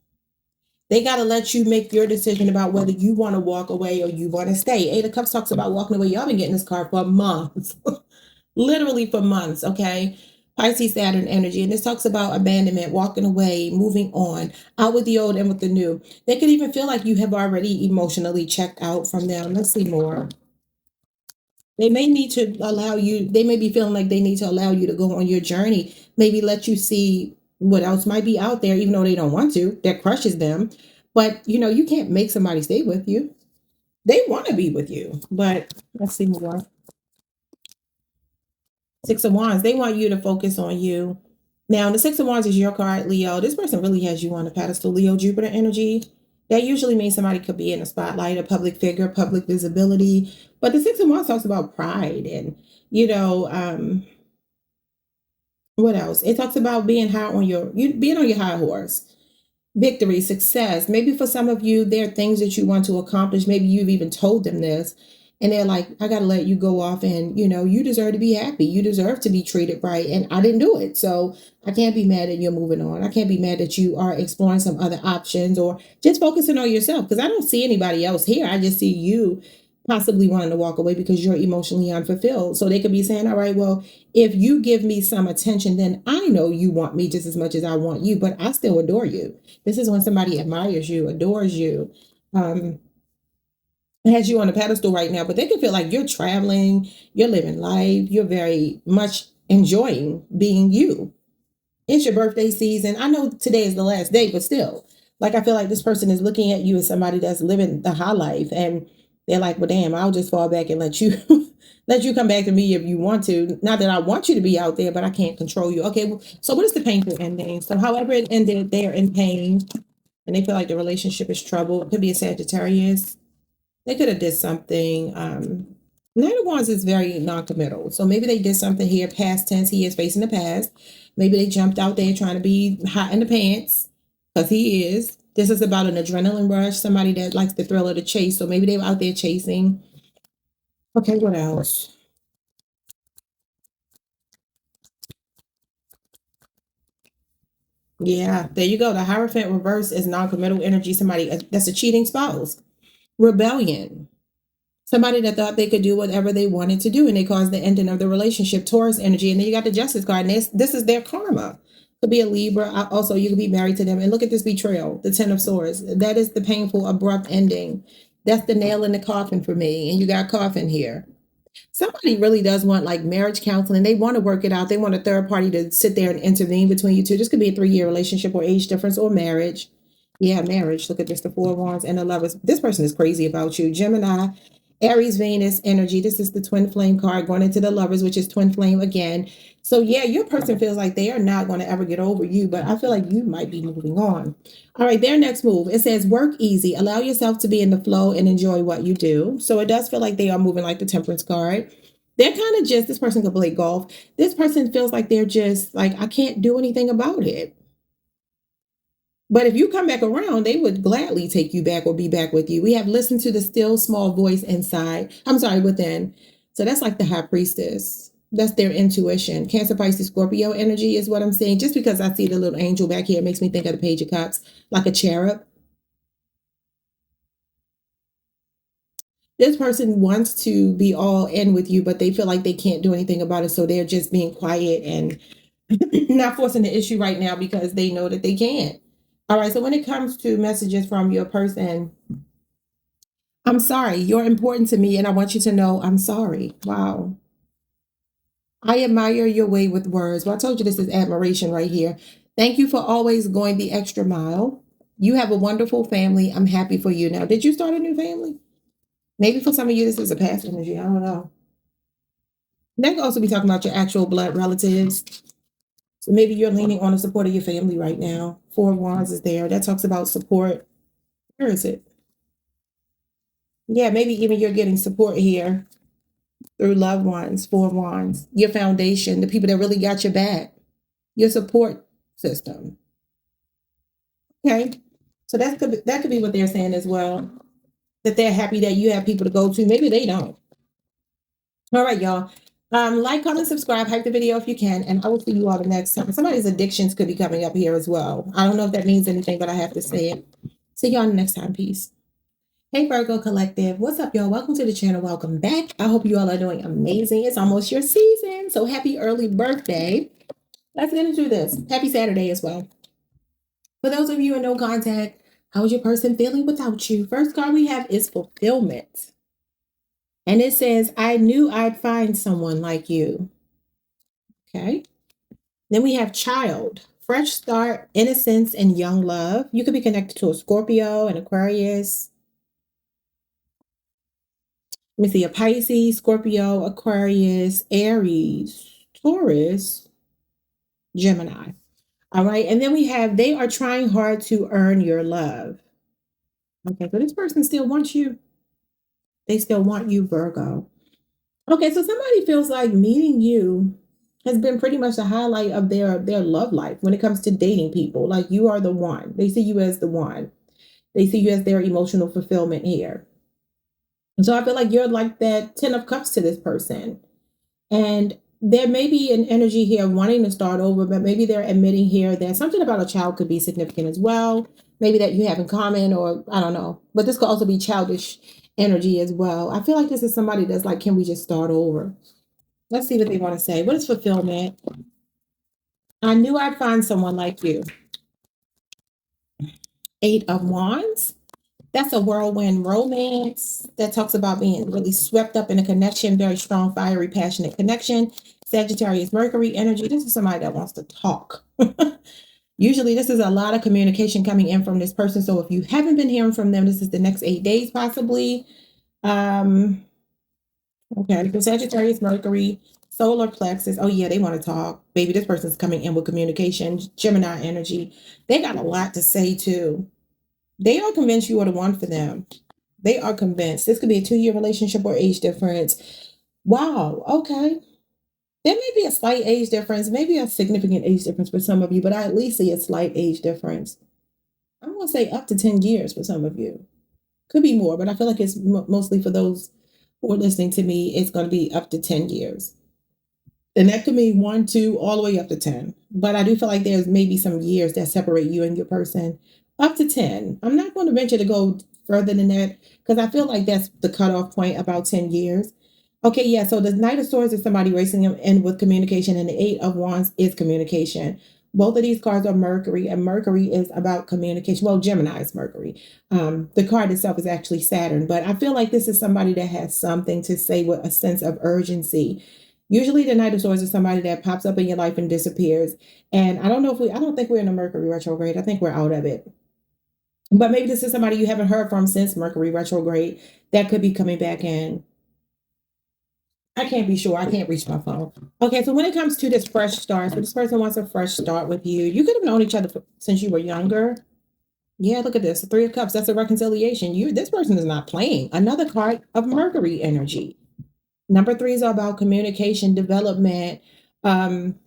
They got to let you make your decision about whether you want to walk away or you want to stay. Eight of Cups talks about walking away. Y'all been getting this card for months. Literally for months, okay? Pisces Saturn energy. And this talks about abandonment, walking away, moving on, out with the old and with the new. They could even feel like you have already emotionally checked out from them. Let's see more. They may need to allow you, they may be feeling like they need to allow you to go on your journey, maybe let you see what else might be out there, even though they don't want to, that crushes them. But you can't make somebody stay with you. They want to be with you. But let's see more. Six of Wands, they want you to focus on you. Now, the Six of Wands is your card, Leo. This person really has you on a pedestal, Leo, Jupiter energy. That usually means somebody could be in the spotlight, a public figure, public visibility. But the Six of Wands talks about pride and, you know, what else? It talks about being being on your high horse. Victory, success. Maybe for some of you, there are things that you want to accomplish. Maybe you've even told them this, and they're like, I got to let you go off, and you deserve to be happy. You deserve to be treated right, and I didn't do it. So I can't be mad that you're moving on. I can't be mad that you are exploring some other options or just focusing on yourself because I don't see anybody else here. I just see you possibly wanting to walk away because you're emotionally unfulfilled. So they could be saying, all right, well, if you give me some attention, then I know you want me just as much as I want you, but I still adore you. This is when somebody admires you, adores you, um, has you on a pedestal right now, but they can feel like you're traveling, you're living life, you're very much enjoying being you. It's your birthday season. I know today is the last day, but still, like I feel like this person is looking at you as somebody that's living the high life, and they're like, "Well, damn, I'll just fall back and let you let you come back to me if you want to. Not that I want you to be out there, but I can't control you." Okay, well, so what is the painful ending? So, however it ended, they are in pain, and they feel like the relationship is troubled. It could be a Sagittarius. They could have did something. Nine of Wands is very non-committal. So maybe they did something here, past tense. He is facing the past. Maybe they jumped out there trying to be hot in the pants because he is. This is about an adrenaline rush, somebody that likes the thrill of the chase. So maybe they were out there chasing. Okay, what else? Yeah, there you go. The Hierophant reverse is non-committal energy. Somebody that's a cheating spouse. Rebellion. Somebody that thought they could do whatever they wanted to do and they caused the ending of the relationship. Taurus energy. And then you got the Justice card. And this is their karma. Could be a Libra. Also, you could be married to them. And look at this betrayal, the Ten of Swords. That is the painful, abrupt ending. That's the nail in the coffin for me. And you got coffin here. Somebody really does want like marriage counseling. They want to work it out. They want a third party to sit there and intervene between you two. This could be a 3-year relationship or age difference or marriage. Yeah, marriage. Look at this, the Four of Wands and the Lovers. This person is crazy about you. Gemini, Aries, Venus energy. This is the twin flame card going into the Lovers, which is twin flame again. So yeah, your person feels like they are not going to ever get over you, but I feel like you might be moving on. All right, their next move. It says work easy. Allow yourself to be in the flow and enjoy what you do. So it does feel like they are moving like the Temperance card. They're kind of just, this person could play golf. This person feels like they're just like, I can't do anything about it. But if you come back around, they would gladly take you back or be back with you. We have listened to the still small voice inside. I'm sorry, within. So that's like the High Priestess. That's their intuition. Cancer, Pisces, Scorpio energy is what I'm saying. Just because I see the little angel back here, it makes me think of the Page of Cups, like a cherub. This person wants to be all in with you, but they feel like they can't do anything about it. So they're just being quiet and not forcing the issue right now because they know that they can't. All right, so when it comes to messages from your person, I'm sorry, you're important to me and I want you to know I'm sorry. Wow. I admire your way with words. Well, I told you this is admiration right here. Thank you for always going the extra mile. You have a wonderful family. I'm happy for you. Now, did you start a new family? Maybe for some of you, this is a past energy. I don't know. That could also be talking about your actual blood relatives. So maybe you're leaning on the support of your family right now. Four of Wands is there. That talks about support. Where is it? Yeah, maybe even you're getting support here through loved ones, Four of Wands, your foundation, the people that really got your back, your support system. Okay. So that could be what they're saying as well. That they're happy that you have people to go to. Maybe they don't. All right, y'all. Like, comment, subscribe, hype the video if you can, and I will see you all the next time. Somebody's addictions could be coming up here as well. I don't know if that means anything, but I have to say it. See y'all the next time. Peace. Hey, Virgo Collective. What's up, y'all? Welcome to the channel. Welcome back. I hope you all are doing amazing. It's almost your season, so happy early birthday. Let's get into this. Happy Saturday as well. For those of you in no contact, how is your person feeling without you? First card we have is fulfillment. And it says, I knew I'd find someone like you. Okay. Then we have child, fresh start, innocence, and young love. You could be connected to a Scorpio, an Aquarius. Let me see, a Pisces, Scorpio, Aquarius, Aries, Taurus, Gemini. All right. And then we have, they are trying hard to earn your love. Okay. So this person still wants you. They still want you, Virgo. Okay. So somebody feels like meeting you has been pretty much the highlight of their love life when it comes to dating people. Like you are the one. They see you as the one. They see you as their emotional fulfillment here. So I feel like you're like that 10 of Cups to this person. And there may be an energy here wanting to start over, but maybe they're admitting here that something about a child could be significant as well. Maybe that you have in common, or I don't know. But this could also be childish energy as well. I feel like this is somebody that's like, can we just start over? Let's see what they want to say. What is fulfillment? I knew I'd find someone like you. 8 of Wands. That's a whirlwind romance that talks about being really swept up in a connection, very strong, fiery, passionate connection. Sagittarius, Mercury energy. This is somebody that wants to talk. Usually this is a lot of communication coming in from this person. So if you haven't been hearing from them, this is the next 8 days possibly. Okay, so Sagittarius, Mercury, solar plexus. Oh yeah, they want to talk. Baby, this person's coming in with communication. Gemini energy. They got a lot to say too. They are convinced you are the one for them. They are convinced. This could be a 2-year relationship or age difference. Wow. Okay. There may be a slight age difference, maybe a significant age difference for some of you, but I at least see a slight age difference. I'm going to say up to 10 years for some of you. Could be more, but I feel like it's mostly for those who are listening to me, it's going to be up to 10 years. And that could mean 1, 2, all the way up to 10. But I do feel like there's maybe some years that separate you and your person. Up to 10. I'm not going to venture to go further than that because I feel like that's the cutoff point, about 10 years. Okay, yeah, so the Knight of Swords is somebody racing in with communication, and the Eight of Wands is communication. Both of these cards are Mercury, and Mercury is about communication. Well, Gemini is Mercury. The card itself is actually Saturn, but I feel like this is somebody that has something to say with a sense of urgency. Usually, the Knight of Swords is somebody that pops up in your life and disappears. And I don't think we're in a Mercury retrograde. I think we're out of it. But maybe this is somebody you haven't heard from since Mercury retrograde that could be coming back in. I can't be sure. I can't reach my phone. Okay, so when it comes to this fresh start, so this person wants a fresh start with you. You could have known each other since you were younger. Yeah, look at this. The Three of Cups. That's a reconciliation. This person is not playing. Another card of Mercury energy. Number 3 is all about communication, development,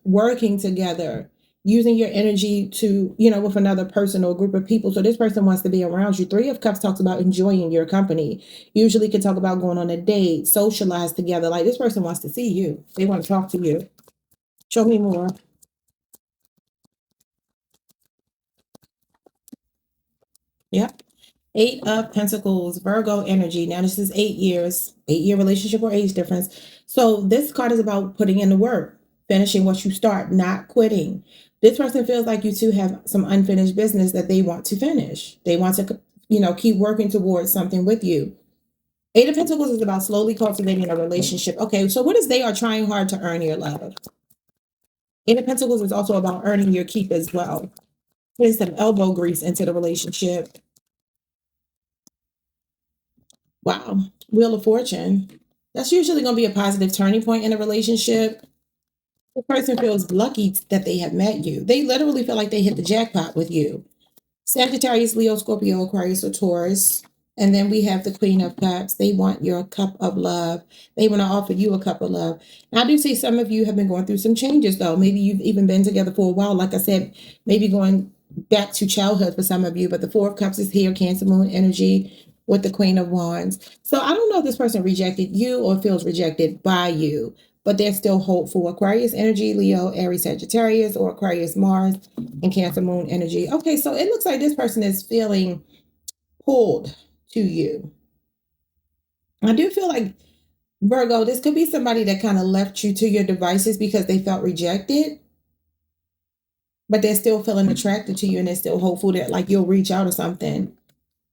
working together, using your energy to, with another person or group of people. So this person wants to be around you. 3 of Cups talks about enjoying your company. Usually can talk about going on a date, socialize together. Like this person wants to see you. They want to talk to you. Show me more. Yep. 8 of Pentacles, Virgo energy. Now this is 8 years, 8-year relationship or age difference. So this card is about putting in the work, finishing what you start, not quitting. This person feels like you two have some unfinished business that they want to finish. They want to, keep working towards something with you. 8 of Pentacles is about slowly cultivating a relationship. Okay, so what is they are trying hard to earn your love? 8 of Pentacles is also about earning your keep as well. Putting some elbow grease into the relationship. Wow. Wheel of Fortune. That's usually going to be a positive turning point in a relationship. The person feels lucky that they have met you. They literally feel like they hit the jackpot with you. Sagittarius, Leo, Scorpio, Aquarius, or Taurus. And then we have the Queen of Cups. They want your cup of love. They want to offer you a cup of love. Now, I do see some of you have been going through some changes, though. Maybe you've even been together for a while. Like I said, maybe going back to childhood for some of you. But the 4 of Cups is here, Cancer Moon energy with the Queen of Wands. So I don't know if this person rejected you or feels rejected by you, but they're still hopeful. Aquarius energy, Leo, Aries, Sagittarius, or Aquarius, Mars, and Cancer Moon energy. Okay, so it looks like this person is feeling pulled to you. I do feel like, Virgo, this could be somebody that kind of left you to your devices because they felt rejected, but they're still feeling attracted to you and they're still hopeful that like you'll reach out or something,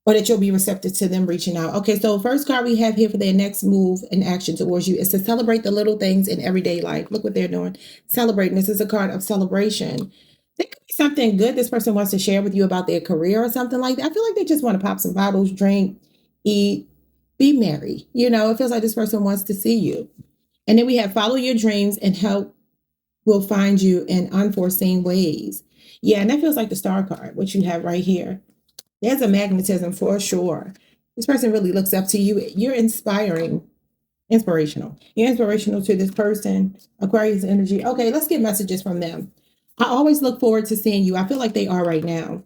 or that you'll be receptive to them reaching out. Okay, so first card we have here for their next move and action towards you is to celebrate the little things in everyday life. Look what they're doing. Celebrating. This is a card of celebration. There could be something good this person wants to share with you about their career or something like that. I feel like they just want to pop some bottles, drink, eat, be merry. It feels like this person wants to see you. And then we have follow your dreams and help will find you in unforeseen ways. Yeah, and that feels like the star card, which you have right here. There's a magnetism for sure. This person really looks up to you. You're inspirational. You're inspirational to this person. Aquarius energy. Okay, let's get messages from them. I always look forward to seeing you. I feel like they are right now.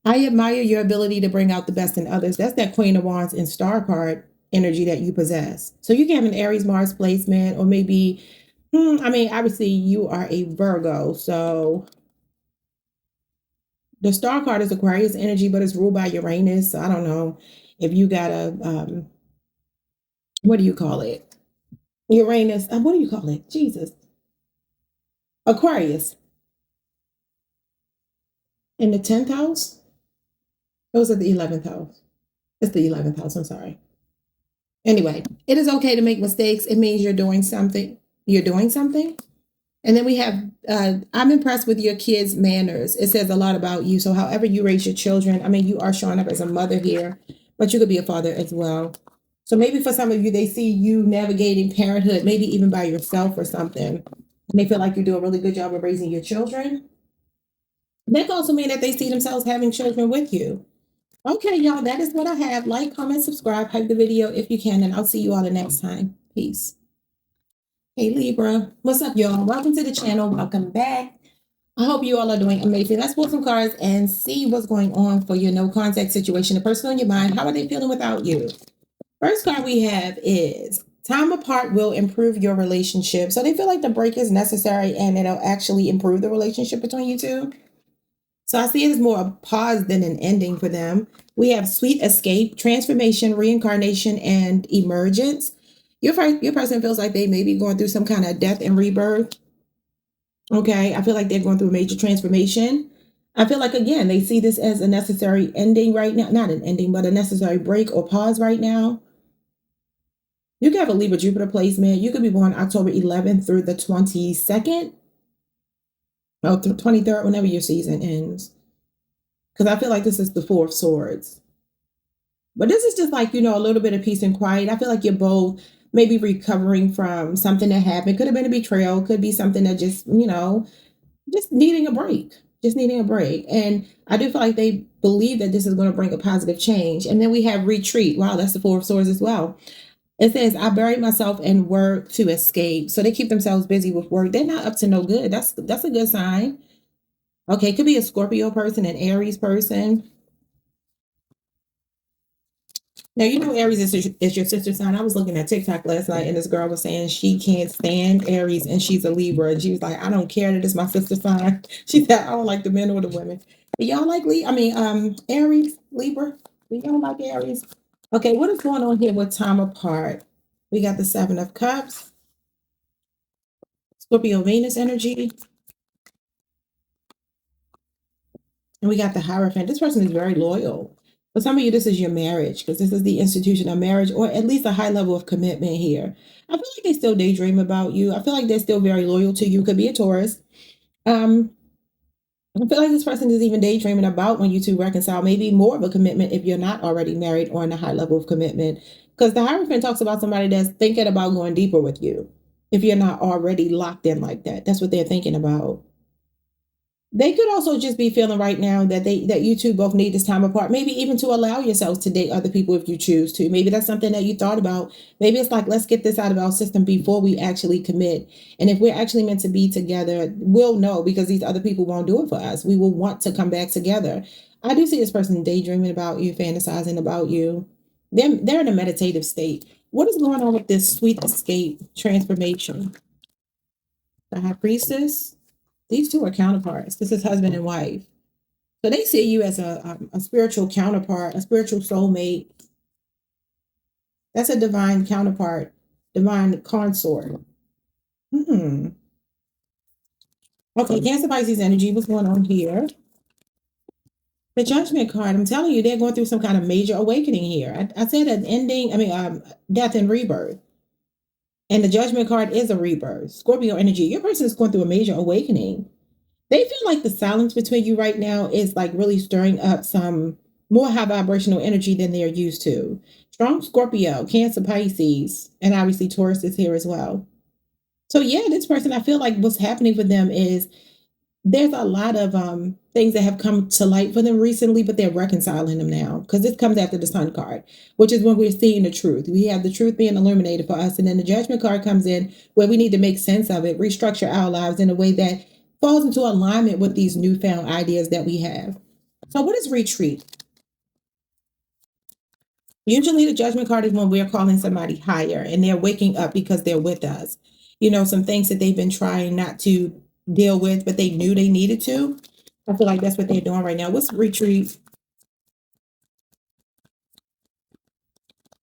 I admire your ability to bring out the best in others. That's that Queen of Wands and star card energy that you possess. So you can have an Aries Mars placement, or maybe, obviously you are a Virgo. So the star card is Aquarius energy, but it's ruled by Uranus. So I don't know if you got a, what do you call it? Uranus. What do you call it? Jesus. Aquarius. In the 10th house? Those are the 11th house. It's the 11th house. I'm sorry. Anyway, it is okay to make mistakes. It means you're doing something. You're doing something. And then we have, I'm impressed with your kids' manners. It says a lot about you. So however you raise your children, you are showing up as a mother here, but you could be a father as well. So maybe for some of you, they see you navigating parenthood, maybe even by yourself or something. And they feel like you do a really good job of raising your children. That could also mean that they see themselves having children with you. Okay, y'all, that is what I have. Like, comment, subscribe, hype the video if you can, and I'll see you all the next time. Peace. Hey, Libra. What's up, y'all? Welcome to the channel. Welcome back. I hope you all are doing amazing. Let's pull some cards and see what's going on for your no contact situation. The person on your mind, how are they feeling without you? First card we have is time apart will improve your relationship. So they feel like the break is necessary and it'll actually improve the relationship between you two. So I see it as more a pause than an ending for them. We have sweet escape, transformation, reincarnation, and emergence. Your person feels like they may be going through some kind of death and rebirth. Okay, I feel like they're going through a major transformation. I feel like, again, they see this as a necessary ending right now. Not an ending, but a necessary break or pause right now. You could have a Libra Jupiter placement. You could be born October 11th through the 22nd. Oh, 23rd, whenever your season ends. Because I feel like this is the Four of Swords. But this is just like, a little bit of peace and quiet. I feel like you're both maybe recovering from something that happened. Could have been a betrayal. Could be something that just needing a break. Just needing a break. And I do feel like they believe that this is going to bring a positive change. And then we have retreat. Wow, that's the Four of Swords as well. It says, I buried myself in work to escape. So they keep themselves busy with work. They're not up to no good. That's a good sign. Okay, it could be a Scorpio person, an Aries person. Now, Aries is your sister sign. I was looking at TikTok last night and this girl was saying she can't stand Aries and she's a Libra. And she was like, I don't care that it's my sister sign. She said, I don't like the men or the women. Do y'all like Aries, Libra? Do y'all like Aries? Okay, what is going on here with time apart? We got the Seven of Cups, Scorpio Venus energy, and we got the Hierophant. This person is very loyal. For some of you, this is your marriage because this is the institution of marriage or at least a high level of commitment here. I feel like they still daydream about you. I feel like they're still very loyal to you. Could be a Taurus. Um, I feel like this person is even daydreaming about when you two reconcile, maybe more of a commitment if you're not already married or in a high level of commitment. Because the Hierophant talks about somebody that's thinking about going deeper with you if you're not already locked in like that. That's what they're thinking about. They could also just be feeling right now that you two both need this time apart, maybe even to allow yourselves to date other people if you choose to. Maybe that's something that you thought about. Maybe it's like, let's get this out of our system before we actually commit. And if we're actually meant to be together, we'll know because these other people won't do it for us. We will want to come back together. I do see this person daydreaming about you, fantasizing about you. They're in a meditative state. What is going on with this sweet escape transformation? The High Priestess. These two are counterparts. This is husband and wife. So they see you as a spiritual counterpart, a spiritual soulmate. That's a divine counterpart, divine consort. Okay, Cancer Pisces energy. What's going on here? The Judgment card. I'm telling you, they're going through some kind of major awakening here. I said an ending. Death and rebirth. And the Judgment card is a rebirth. Scorpio energy. Your person is going through a major awakening. They feel like the silence between you right now is like really stirring up some more high vibrational energy than they're used to. Strong Scorpio, Cancer, Pisces, and obviously Taurus is here as well. So yeah, this person, I feel like what's happening for them is there's a lot of things that have come to light for them recently, but they're reconciling them now because this comes after the Sun card, which is when we're seeing the truth. We have the truth being illuminated for us, and then the Judgment card comes in where we need to make sense of it, restructure our lives in a way that falls into alignment with these newfound ideas that we have. So what is retreat? Usually the Judgment card is when we're calling somebody higher and they're waking up because they're with us. Some things that they've been trying not to deal with, but they knew they needed to. I feel like that's what they're doing right now. What's retreat?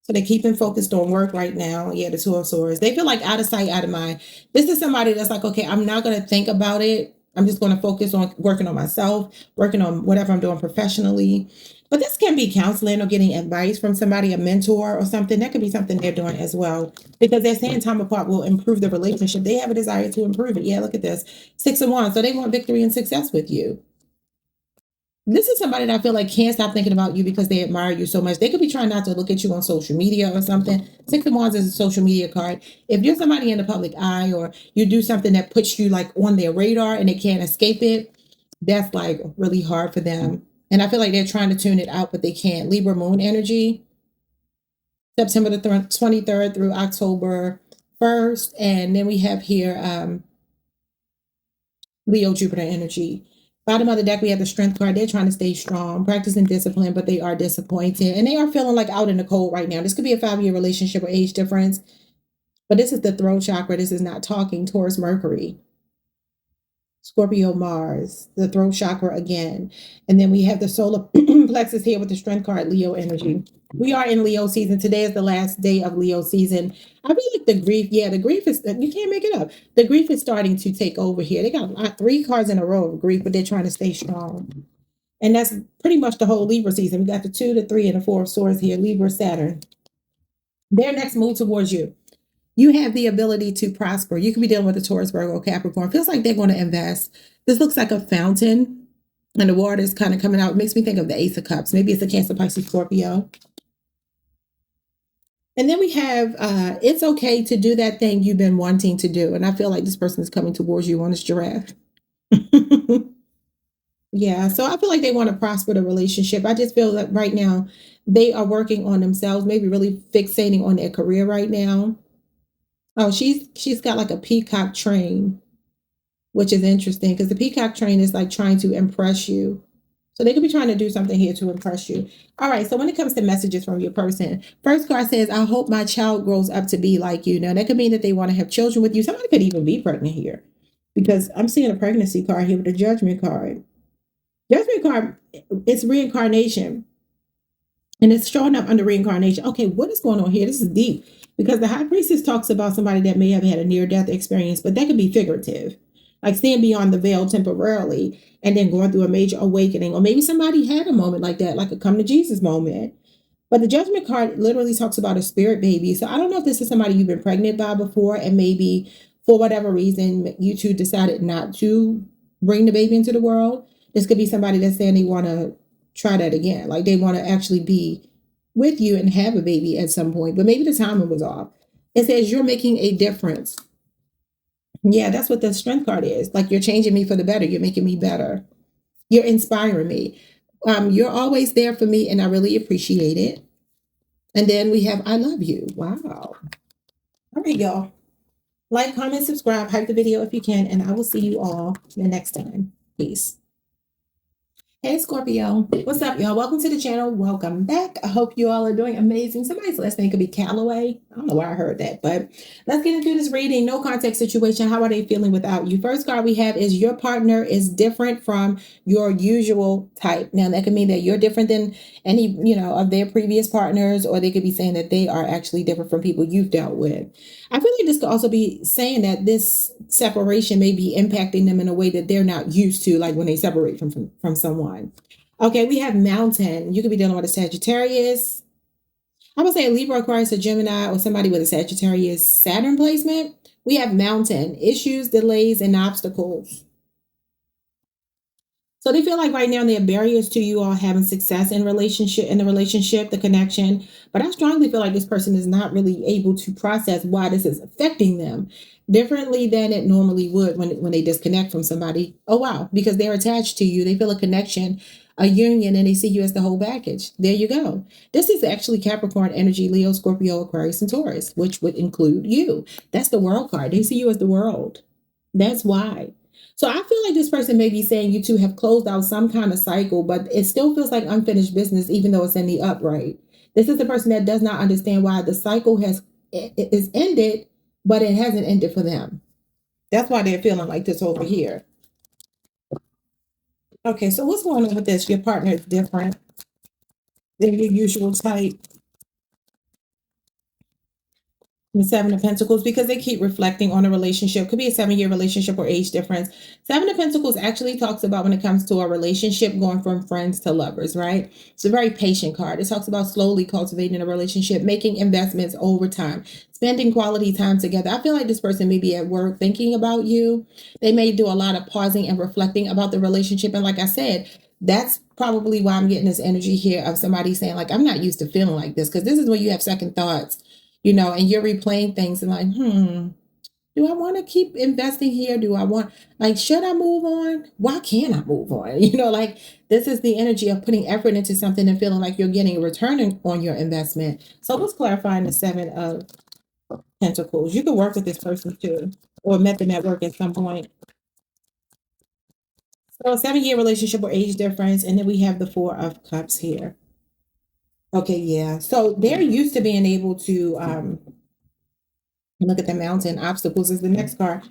So they're keeping focused on work right now. Yeah, the Two of Swords. They feel like out of sight, out of mind. This is somebody that's like, okay, I'm not going to think about it. I'm just going to focus on working on myself, working on whatever I'm doing professionally. But this can be counseling or getting advice from somebody, a mentor or something. That could be something they're doing as well. Because they're saying time apart will improve the relationship. They have a desire to improve it. Yeah, look at this. Six of Wands. So they want victory and success with you. This is somebody that I feel like can't stop thinking about you because they admire you so much. They could be trying not to look at you on social media or something. Six of Wands is a social media card. If you're somebody in the public eye or you do something that puts you like on their radar and they can't escape it, that's like really hard for them. And I feel like they're trying to tune it out, but they can't. Libra moon energy, September the 23rd through October 1st. And then we have here Leo Jupiter energy. Bottom of the deck, we have the Strength card. They're trying to stay strong, practicing discipline, but they are disappointed. And they are feeling like out in the cold right now. This could be a 5-year relationship or age difference. But this is the throat chakra. This is not talking. Taurus Mercury. Scorpio Mars, the throat chakra again. And then we have the solar plexus here with the strength card, Leo energy. We are in Leo season. Today is the last day of Leo season. I feel like the grief, the grief is, you can't make it up. The grief is starting to take over here. They got 3 cards in a row of grief, but they're trying to stay strong. And that's pretty much the whole Libra season. We got the 2, the 3, and the 4 of swords here, Libra, Saturn. Their next move towards you. You have the ability to prosper. You could be dealing with a Taurus, Virgo, Capricorn. Feels like they're going to invest. This looks like a fountain, and the water is kind of coming out. It makes me think of the Ace of Cups. Maybe it's a Cancer, Pisces, Scorpio. And then we have, it's okay to do that thing you've been wanting to do. And I feel like this person is coming towards you on this giraffe. Yeah, so I feel like they want to prosper the relationship. I just feel that right now they are working on themselves, maybe really fixating on their career right now. Oh, she's got like a peacock train, which is interesting because the peacock train is like trying to impress you. So they could be trying to do something here to impress you. All right, so when it comes to messages from your person, first card says, I hope my child grows up to be like you. Now, that could mean that they want to have children with you. Somebody could even be pregnant here because I'm seeing a pregnancy card here with a judgment card. Judgment card, it's reincarnation. And it's showing up under reincarnation. Okay, what is going on here? This is deep because the high priestess talks about somebody that may have had a near-death experience, but that could be figurative, like seeing beyond the veil temporarily and then going through a major awakening. Or maybe somebody had a moment like that, like a come to Jesus moment. But the judgment card literally talks about a spirit baby. So I don't know if this is somebody you've been pregnant by before, and maybe for whatever reason, you two decided not to bring the baby into the world. This could be somebody that's saying they want to try that again. Like they want to actually be with you and have a baby at some point, but maybe the timing was off. It says you're making a difference. Yeah, that's what the strength card is. Like you're changing me for the better. You're making me better. You're inspiring me. You're always there for me, and I really appreciate it. And then we have I love you. Wow. All right, y'all. Like, comment, subscribe, hype the video if you can, and I will see you all the next time. Peace. Hey Scorpio, what's up, y'all? Welcome to the channel. Welcome back. I hope you all are doing amazing. Somebody's last name could be Calloway. I don't know why I heard that, but let's get into this reading. No context situation. How are they feeling without you? First card we have is your partner is different from your usual type. Now that could mean that you're different than any, of their previous partners, or they could be saying that they are actually different from people you've dealt with. I feel like this could also be saying that this separation may be impacting them in a way that they're not used to, like when they separate from someone. Okay, we have Mountain. You could be dealing with a Sagittarius. I would say a Libra, Aquarius, a Gemini, or somebody with a Sagittarius Saturn placement. We have Mountain. Issues, delays, and obstacles. So they feel like right now there are barriers to you all having success in the relationship, the connection. But I strongly feel like this person is not really able to process why this is affecting them differently than it normally would when they disconnect from somebody. Oh, wow, because they're attached to you. They feel a connection, a union, and they see you as the whole package. There you go. This is actually Capricorn energy, Leo, Scorpio, Aquarius, and Taurus, which would include you. That's the world card. They see you as the world. That's why. So I feel like this person may be saying you two have closed out some kind of cycle, but it still feels like unfinished business, even though it's in the upright. This is the person that does not understand why the cycle is ended, but it hasn't ended for them. That's why they're feeling like this over here. Okay, so what's going on with this? Your partner is different than your usual type. The Seven of Pentacles, because they keep reflecting on a relationship. Could be a 7-year relationship or age difference. Seven of Pentacles actually talks about when it comes to a relationship going from friends to lovers, right? It's a very patient card. It talks about slowly cultivating a relationship, making investments over time, spending quality time together. I feel like this person may be at work thinking about you. They may do a lot of pausing and reflecting about the relationship. And like I said, that's probably why I'm getting this energy here of somebody saying like, I'm not used to feeling like this, because this is when you have second thoughts. And you're replaying things and like, do I want to keep investing here? Do I want, should I move on? Why can't I move on? Like this is the energy of putting effort into something and feeling like you're getting a return on your investment. So let's clarify the Seven of Pentacles. You can work with this person too, or met them at work at some point. So a 7-year relationship or age difference. And then we have the Four of Cups here. Okay, yeah. So they're used to being able to look at the Mountain. Obstacles is the next card.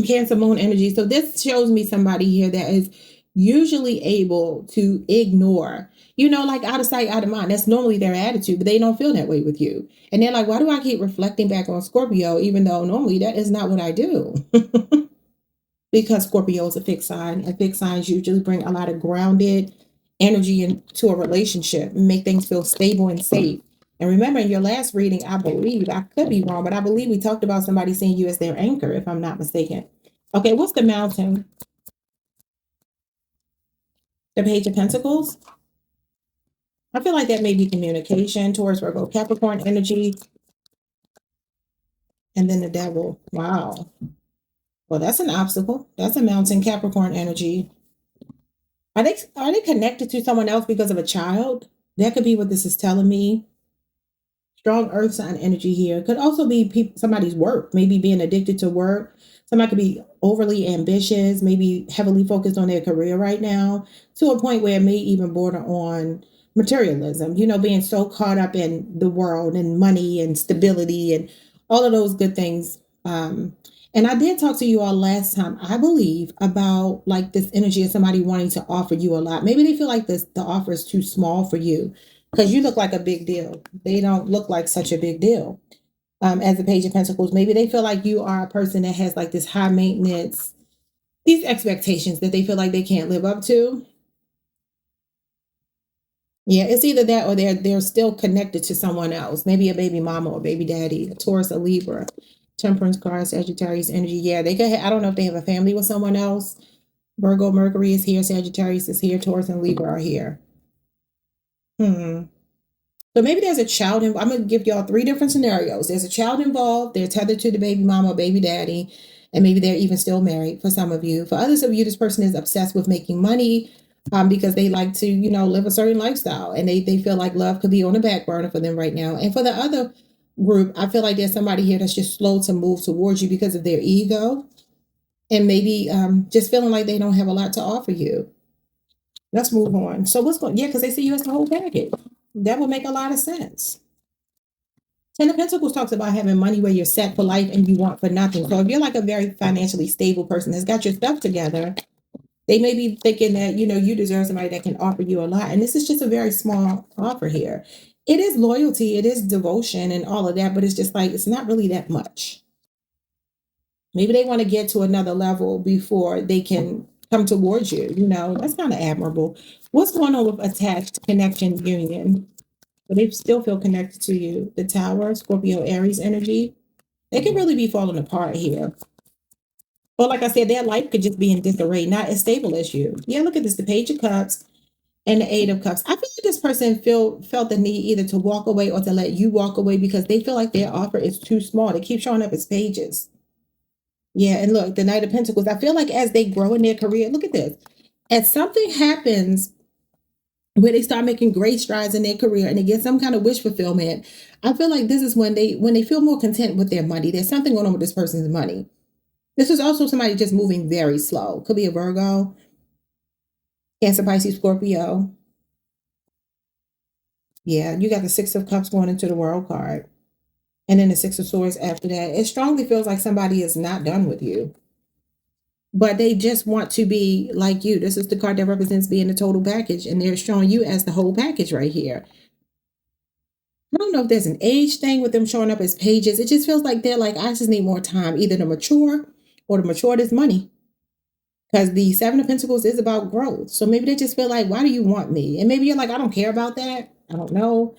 Cancer moon energy. So this shows me somebody here that is usually able to ignore, like out of sight, out of mind. That's normally their attitude, but they don't feel that way with you. And they're like, why do I keep reflecting back on Scorpio, even though normally that is not what I do? Because Scorpio is a fixed sign, and fixed signs usually bring a lot of grounded energy into a relationship and make things feel stable and safe. And remember, in your last reading, I believe, I could be wrong, but I believe we talked about somebody seeing you as their anchor, if I'm not mistaken. Okay, what's the mountain? The Page of Pentacles? I feel like that may be communication towards Virgo, Capricorn energy, and then the Devil. Wow. Well, that's an obstacle. That's a mountain, Capricorn energy. Are they connected to someone else because of a child? That could be what this is telling me. Strong earth sign energy here. Could also be somebody's work, maybe being addicted to work. Somebody could be overly ambitious, maybe heavily focused on their career right now, to a point where it may even border on materialism, being so caught up in the world and money and stability and all of those good things. And I did talk to you all last time, I believe, about like this energy of somebody wanting to offer you a lot. Maybe they feel like the offer is too small for you because you look like a big deal. They don't look like such a big deal. As the Page of Pentacles, maybe they feel like you are a person that has like this high maintenance, these expectations that they feel like they can't live up to. Yeah, it's either that or they're still connected to someone else, maybe a baby mama or baby daddy, a Taurus, a Libra, Temperance card, Sagittarius energy. Yeah, they could. I don't know if they have a family with someone else. Virgo, Mercury is here, Sagittarius is here, Taurus and Libra are here. So maybe there's a child. I'm going to give y'all 3 different scenarios. There's a child involved. They're tethered to the baby mama or baby daddy, and maybe they're even still married for some of you. For others of you, this person is obsessed with making money because they like to, live a certain lifestyle, and they feel like love could be on the back burner for them right now. And for the other group, I feel like there's somebody here that's just slow to move towards you because of their ego and maybe just feeling like they don't have a lot to offer you. Let's move on. So what's going? Yeah, because they see you as the whole package. That would make a lot of sense. Ten of Pentacles talks about having money where you're set for life and you want for nothing. So if you're like a very financially stable person that's got your stuff together, they may be thinking that, you deserve somebody that can offer you a lot. And this is just a very small offer here. It is loyalty, it is devotion and all of that, but it's just like, it's not really that much. Maybe they want to get to another level before they can come towards you. That's kind of admirable. What's going on with attached, connection, union? But they still feel connected to you. The Tower, Scorpio, Aries energy. They could really be falling apart here. Or like I said, their life could just be in disarray, not as stable as you. Yeah, look at this, the Page of Cups and the Eight of Cups. I feel like this person felt the need either to walk away or to let you walk away because they feel like their offer is too small. They keep showing up as pages. Yeah, and look, the Knight of Pentacles. I feel like as they grow in their career, look at this. As something happens where they start making great strides in their career and they get some kind of wish fulfillment, I feel like this is when they feel more content with their money. There's something going on with this person's money. This is also somebody just moving very slow. Could be a Virgo, Cancer, Pisces, Scorpio. Yeah, you got the Six of Cups going into the World card. And then the Six of Swords after that. It strongly feels like somebody is not done with you. But they just want to be like you. This is the card that represents being the total package. And they're showing you as the whole package right here. I don't know if there's an age thing with them showing up as pages. It just feels like they're like, I just need more time, either to mature or to mature this money. Because the Seven of Pentacles is about growth. So maybe they just feel like, why do you want me? And maybe you're like, I don't care about that. I don't know.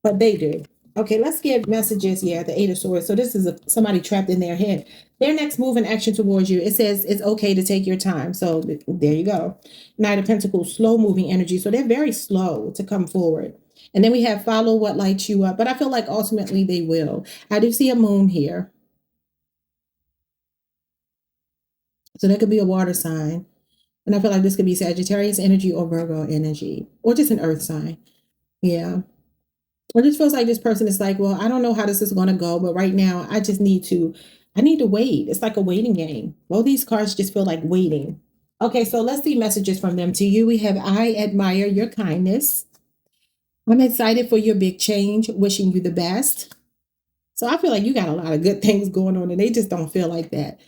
But they do. Okay, let's give messages. Yeah, the Eight of Swords. So this is somebody trapped in their head. Their next move and action towards you. It says it's okay to take your time. So there you go. Knight of Pentacles, slow moving energy. So they're very slow to come forward. And then we have follow what lights you up. But I feel like ultimately they will. I do see a moon here. So that could be a water sign. And I feel like this could be Sagittarius energy or Virgo energy. Or just an earth sign. Yeah. It just feels like this person is like, well, I don't know how this is going to go, but right now I need to wait. It's like a waiting game. Both these cards just feel like waiting. Okay, so let's see messages from them to you. We have, I admire your kindness. I'm excited for your big change, wishing you the best. So I feel like you got a lot of good things going on and they just don't feel like that.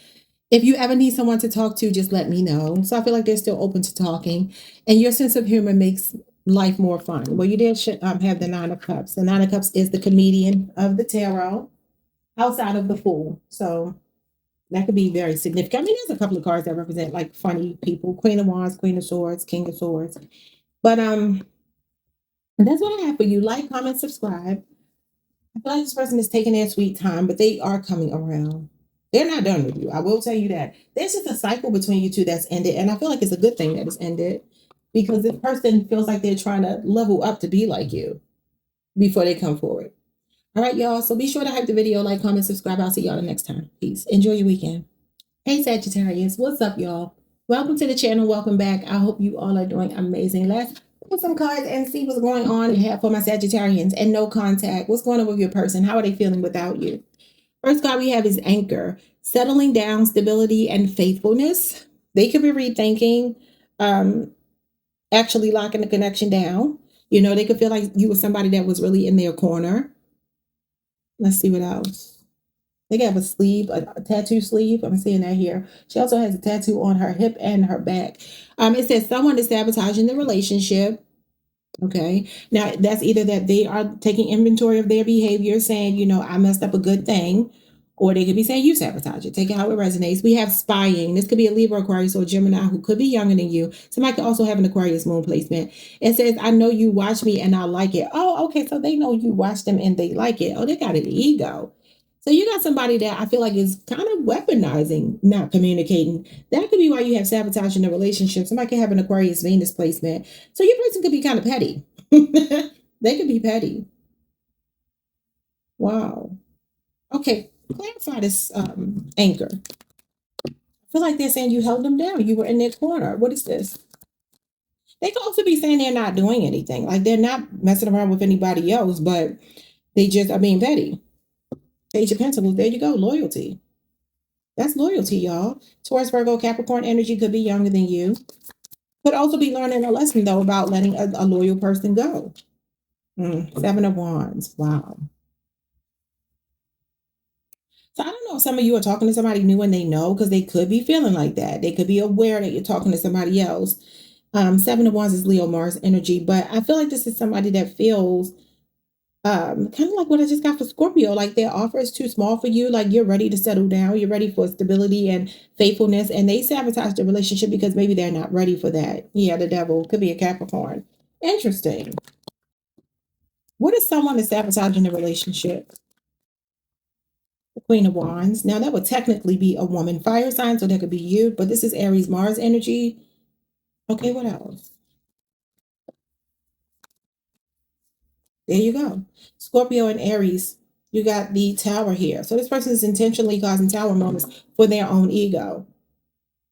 If you ever need someone to talk to, just let me know. So I feel like they're still open to talking. And your sense of humor makes life more fun. Well, you did have the Nine of Cups. The Nine of Cups is the comedian of the tarot outside of the Fool. So that could be very significant. I mean, there's a couple of cards that represent like funny people. Queen of Wands, Queen of Swords, King of Swords. But that's what I have for you. Like, comment, subscribe. I feel like this person is taking their sweet time, but they are coming around. They're not done with you. I will tell you that. There's just a cycle between you two that's ended. And I feel like it's a good thing that it's ended because this person feels like they're trying to level up to be like you before they come forward. All right, y'all. So be sure to hype the video, like, comment, subscribe. I'll see y'all the next time. Peace. Enjoy your weekend. Hey, Sagittarius. What's up, y'all? Welcome to the channel. Welcome back. I hope you all are doing amazing. Let's put some cards and see what's going on for my Sagittarians. And no contact. What's going on with your person? How are they feeling without you? First card we have is Anchor. Settling down, stability, and faithfulness. They could be rethinking, actually locking the connection down. You know, they could feel like you were somebody that was really in their corner. Let's see what else. They have a sleeve, a tattoo sleeve. I'm seeing that here. She also has a tattoo on her hip and her back. It says someone is sabotaging the relationship. Okay. Now, that's either that they are taking inventory of their behavior, saying, you know, I messed up a good thing, or they could be saying you sabotage it. Take it how it resonates. We have spying. This could be a Libra, Aquarius, or Gemini who could be younger than you. Somebody could also have an Aquarius moon placement. It says, I know you watch me and I like it. Oh, okay. So they know you watch them and they like it. Oh, they got an ego. So you got somebody that I feel like is kind of weaponizing, not communicating. That could be why you have sabotage in a relationship. Somebody could have an Aquarius Venus placement. So your person could be kind of petty. They could be petty. Wow. Okay, clarify this Anchor. I feel like they're saying you held them down. You were in their corner. What is this? They could also be saying they're not doing anything. Like they're not messing around with anybody else, but they just are being petty. Page of Pentacles. There you go. Loyalty. That's loyalty, y'all. Taurus, Virgo, Capricorn energy could be younger than you. Could also be learning a lesson, though, about letting a loyal person go. Seven of Wands. Wow. So I don't know if some of you are talking to somebody new and they know, because they could be feeling like that. They could be aware that you're talking to somebody else. Seven of Wands is Leo, Mars energy. But I feel like this is somebody that feels kind of like what I just got for Scorpio, like their offer is too small for you, like you're ready to settle down, you're ready for stability and faithfulness, and they sabotage the relationship because maybe they're not ready for that. Yeah, the devil could be a Capricorn. Interesting. What is someone that's sabotaging the relationship? The Queen of Wands. Now that would technically be a woman fire sign, so that could be you, but this is Aries Mars energy. Okay, what else? There you go. Scorpio and Aries. You got the Tower here. So this person is intentionally causing Tower moments for their own ego.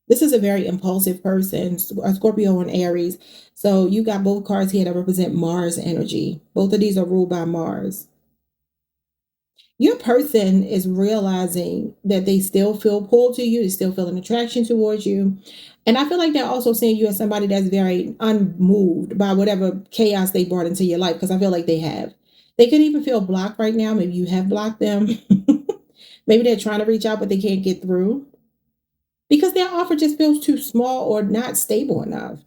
This is a very impulsive person, a Scorpio and Aries. So you got both cards here that represent Mars energy. Both of these are ruled by Mars. Your person is realizing that they still feel pulled to you. They still feel an attraction towards you. And I feel like they're also seeing you as somebody that's very unmoved by whatever chaos they brought into your life, because I feel like they have. They could even feel blocked right now. Maybe you have blocked them. Maybe they're trying to reach out, but they can't get through because their offer just feels too small or not stable enough.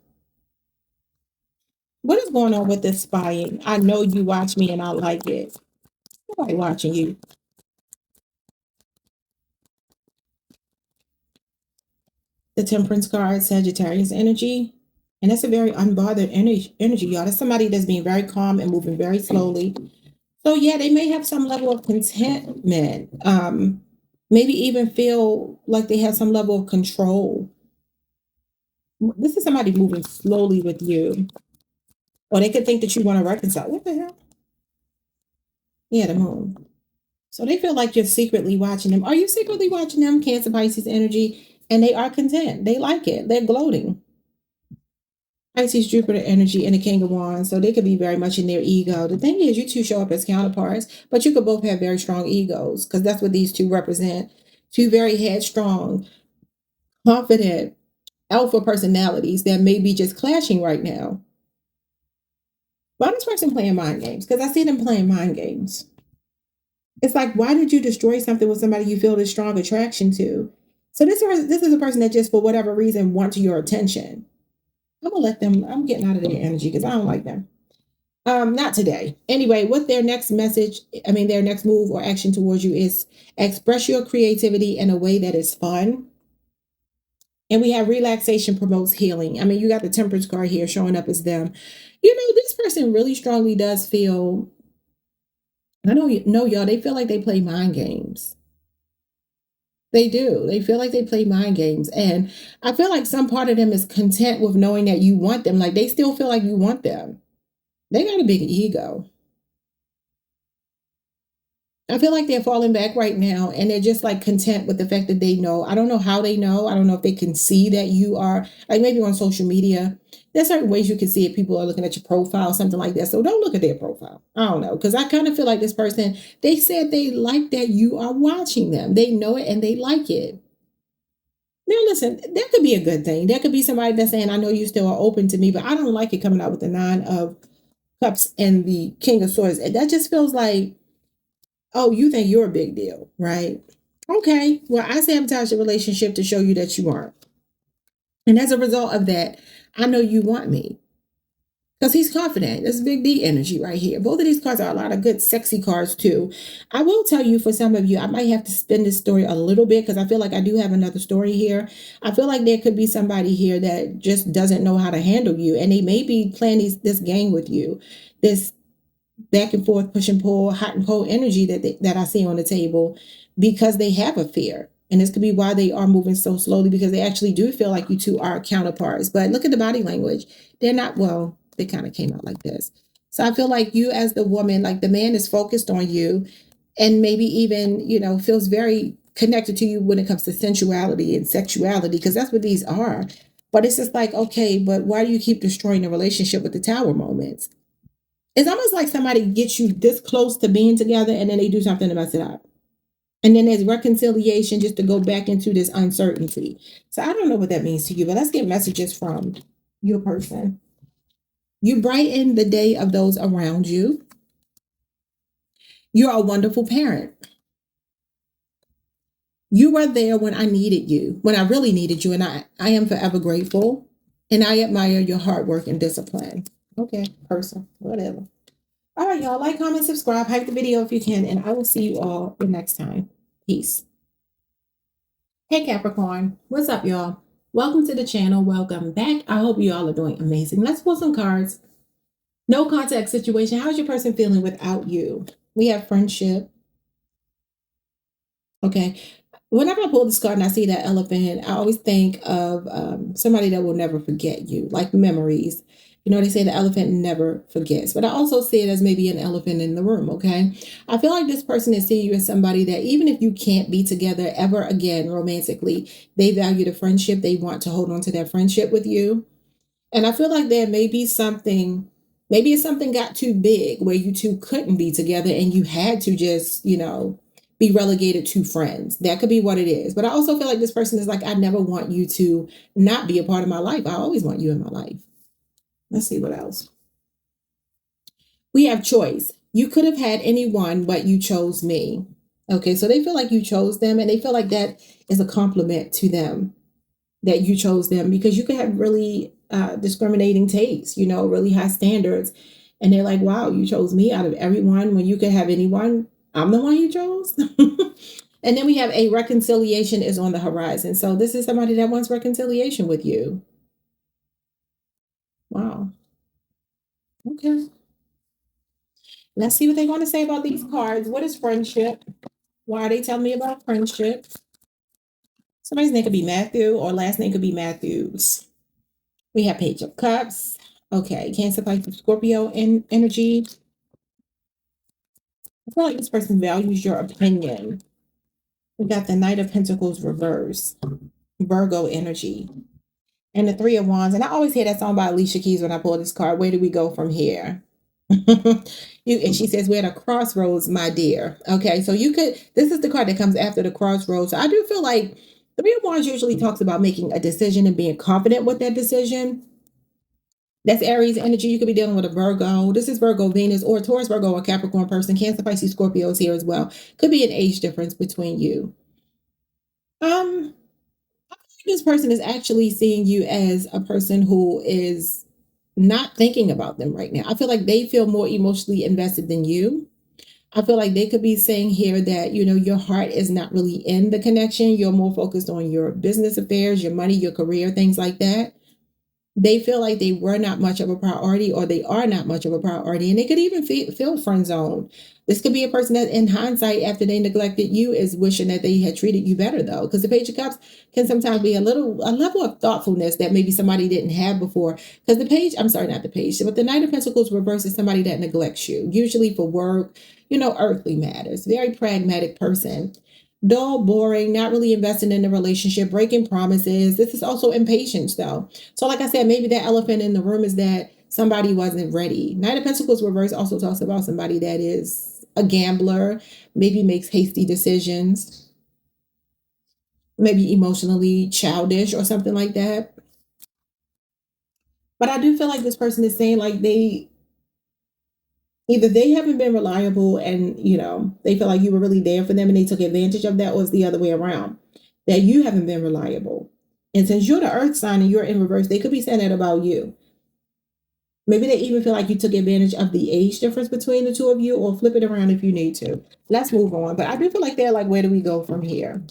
What is going on with this spying? I know you watch me and I like it. Nobody watching you. The Temperance card, Sagittarius energy. And that's a very unbothered energy, y'all. That's somebody that's being very calm and moving very slowly. So yeah, they may have some level of contentment. Maybe even feel like they have some level of control. This is somebody moving slowly with you. Or they could think that you want to reconcile. What the hell? Yeah, the moon. So they feel like you're secretly watching them. Are you secretly watching them? Cancer, Pisces energy. And they are content. They like it. They're gloating. Pisces, Jupiter energy, and the King of Wands. So they could be very much in their ego. The thing is, you two show up as counterparts, but you could both have very strong egos, because that's what these two represent. Two very headstrong, confident, alpha personalities that may be just clashing right now. Why is this person playing mind games? Because I see them playing mind games. It's like, why did you destroy something with somebody you feel this strong attraction to? So this is a person that just for whatever reason wants your attention. I'm gonna let them. I'm getting out of their energy because I don't like them. Not today. Anyway, what their next message, their next move or action towards you is express your creativity in a way that is fun. And we have relaxation promotes healing. I mean, you got the temperance card here showing up as them. You know, this person really strongly does feel, I don't know, y'all, they feel like they play mind games. They do. They feel like they play mind games. And I feel like some part of them is content with knowing that you want them. Like they still feel like you want them. They got a big ego. I feel like they're falling back right now and they're just like content with the fact that they know. I don't know how they know. I don't know if they can see that you are, like maybe on social media. There's certain ways you can see if people are looking at your profile, something like that. So don't look at their profile. I don't know. Because I kind of feel like this person, they said they like that you are watching them. They know it and they like it. Now, listen, that could be a good thing. There could be somebody that's saying, I know you still are open to me, but I don't like it coming out with the 9 of Cups and the King of Swords. That just feels like, oh, you think you're a big deal, right? Okay, well, I sabotage the relationship to show you that you aren't. And as a result of that, I know you want me. Because he's confident. That's big D energy right here. Both of these cards are a lot of good, sexy cards, too. I will tell you, for some of you, I might have to spin this story a little bit because I feel like I do have another story here. I feel like there could be somebody here that just doesn't know how to handle you. And they may be playing this game with you. This back and forth, push and pull, hot and cold energy that I see on the table because they have a fear. And this could be why they are moving so slowly because they actually do feel like you two are counterparts. But look at the body language. They're not, well, they kind of came out like this. So I feel like you as the woman, like the man is focused on you and maybe even, feels very connected to you when it comes to sensuality and sexuality because that's what these are. But it's just like, okay, but why do you keep destroying the relationship with the tower moments? It's almost like somebody gets you this close to being together and then they do something to mess it up. And then there's reconciliation just to go back into this uncertainty. So I don't know what that means to you, but let's get messages from your person. You brighten the day of those around you. You're a wonderful parent. You were there when I needed you, when I really needed you, and I am forever grateful. And I admire your hard work and discipline. Okay, person, whatever. All right, y'all. Like, comment, subscribe, hype the video if you can, and I will see you all the next time. Peace. Hey, Capricorn. What's up, y'all? Welcome to the channel. Welcome back. I hope you all are doing amazing. Let's pull some cards. No contact situation. How's your person feeling without you? We have friendship. Okay. Whenever I pull this card and I see that elephant, I always think of somebody that will never forget you, like memories. They say the elephant never forgets, but I also see it as maybe an elephant in the room, okay? I feel like this person is seeing you as somebody that even if you can't be together ever again romantically, they value the friendship. They want to hold on to their friendship with you. And I feel like there may be something, maybe if something got too big where you two couldn't be together and you had to just, be relegated to friends. That could be what it is. But I also feel like this person is like, I never want you to not be a part of my life. I always want you in my life. Let's see what else. We have choice. You could have had anyone, but you chose me. Okay, so they feel like you chose them and they feel like that is a compliment to them that you chose them because you could have really discriminating tastes, really high standards. And they're like, wow, you chose me out of everyone when you could have anyone. I'm the one you chose. And then we have a reconciliation is on the horizon. So this is somebody that wants reconciliation with you. Wow. Okay. Let's see what they want to say about these cards. What is friendship? Why are they telling me about friendship? Somebody's name could be Matthew or last name could be Matthews. We have Page of Cups. Okay. Cancer, Pisces, Scorpio energy. I feel like this person values your opinion. We got the Knight of Pentacles reverse. Virgo energy. And the Three of Wands. And I always hear that song by Alicia Keys when I pull this card. Where do we go from here? And she says, we're at a crossroads, my dear. Okay, so this is the card that comes after the crossroads. So I do feel like the Three of Wands usually talks about making a decision and being confident with that decision. That's Aries energy. You could be dealing with a Virgo. This is Virgo, Venus, or Taurus, Virgo, or Capricorn person. Cancer, Pisces, Scorpio is here as well. Could be an age difference between you. This person is actually seeing you as a person who is not thinking about them right now. I feel like they feel more emotionally invested than you. I feel like they could be saying here that, you know, your heart is not really in the connection. You're more focused on your business affairs, your money, your career, things like that. They feel like they were not much of a priority, or they are not much of a priority, and they could even feel friend zoned. This could be a person that in hindsight, after they neglected you, is wishing that they had treated you better, though, because the Page of Cups can sometimes be a level of thoughtfulness that maybe somebody didn't have before. Because the page, I'm sorry, not the page, but the Knight of Pentacles reverse is somebody that neglects you, usually for work, you know, earthly matters. Very pragmatic person. Dull, boring, not really investing in the relationship, breaking promises. This is also impatience, though. So, like I said, maybe that elephant in the room is that somebody wasn't ready. Knight of Pentacles reverse also talks about somebody that is a gambler, maybe makes hasty decisions, maybe emotionally childish or something like that. But I do feel like this person is saying like either they haven't been reliable and, you know, they feel like you were really there for them and they took advantage of that, or it's the other way around, that you haven't been reliable. And since you're the earth sign and you're in reverse, they could be saying that about you. Maybe they even feel like you took advantage of the age difference between the two of you, or flip it around if you need to. Let's move on. But I do feel like they're like, where do we go from here?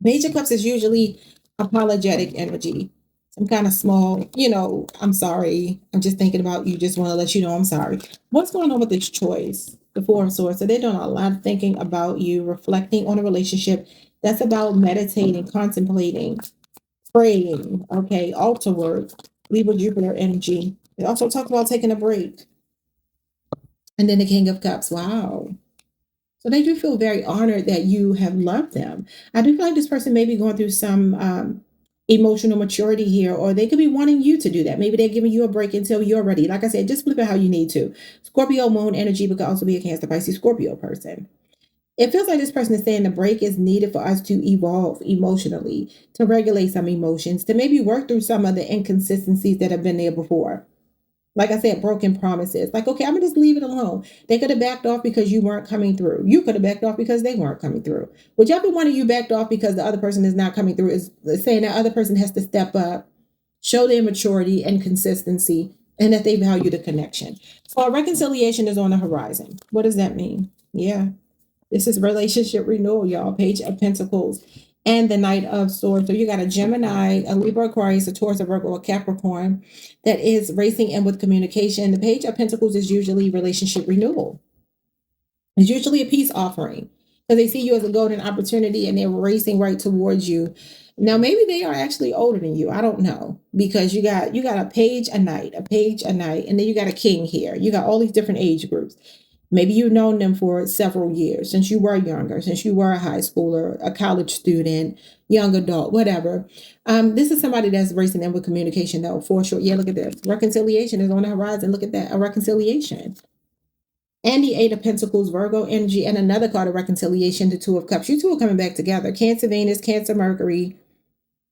Page of Cups is usually apologetic energy. Some kind of small, you know, I'm sorry. I'm just thinking about you. Just want to let you know I'm sorry. What's going on with this choice? The Four of Swords. So they're doing a lot of thinking about you, reflecting on a relationship. That's about meditating, contemplating, praying, okay, altar work, Libra Jupiter energy. They also talk about taking a break. And then the King of Cups. Wow. So they do feel very honored that you have loved them. I do feel like this person may be going through some emotional maturity here, or they could be wanting you to do that. Maybe they're giving you a break until you're ready. Like I said, just flip it how you need to. Scorpio moon energy, but could also be a Cancer, Pisces, Scorpio person. It feels like this person is saying the break is needed for us to evolve emotionally, to regulate some emotions, to maybe work through some of the inconsistencies that have been there before. Like I said, broken promises. Like, okay, I'm gonna just leave it alone. They could have backed off because you weren't coming through. You could have backed off because they weren't coming through. Whichever one of you backed off because the other person is not coming through is saying that other person has to step up, show their maturity and consistency, and that they value the connection. So a reconciliation is on the horizon. What does that mean? Yeah. This is relationship renewal, y'all. Page of Pentacles and the Knight of Swords. So you got a Gemini, a Libra, Aquarius, a Taurus, a Virgo, a Capricorn that is racing in with communication. The Page of Pentacles is usually relationship renewal. It's usually a peace offering because they see you as a golden opportunity and they're racing right towards you. Now, maybe they are actually older than you. I don't know, because you got a page, a knight, a page, a knight, and then you got a king here. You got all these different age groups. Maybe you've known them for several years, since you were younger, since you were a high schooler, a college student, young adult, whatever. This is somebody that's racing in with communication, though, for sure. Yeah, look at this. Reconciliation is on the horizon. Look at that, a reconciliation. And the Eight of Pentacles, Virgo energy, and another card of reconciliation, the Two of Cups. You two are coming back together. Cancer, Venus, Cancer, Mercury.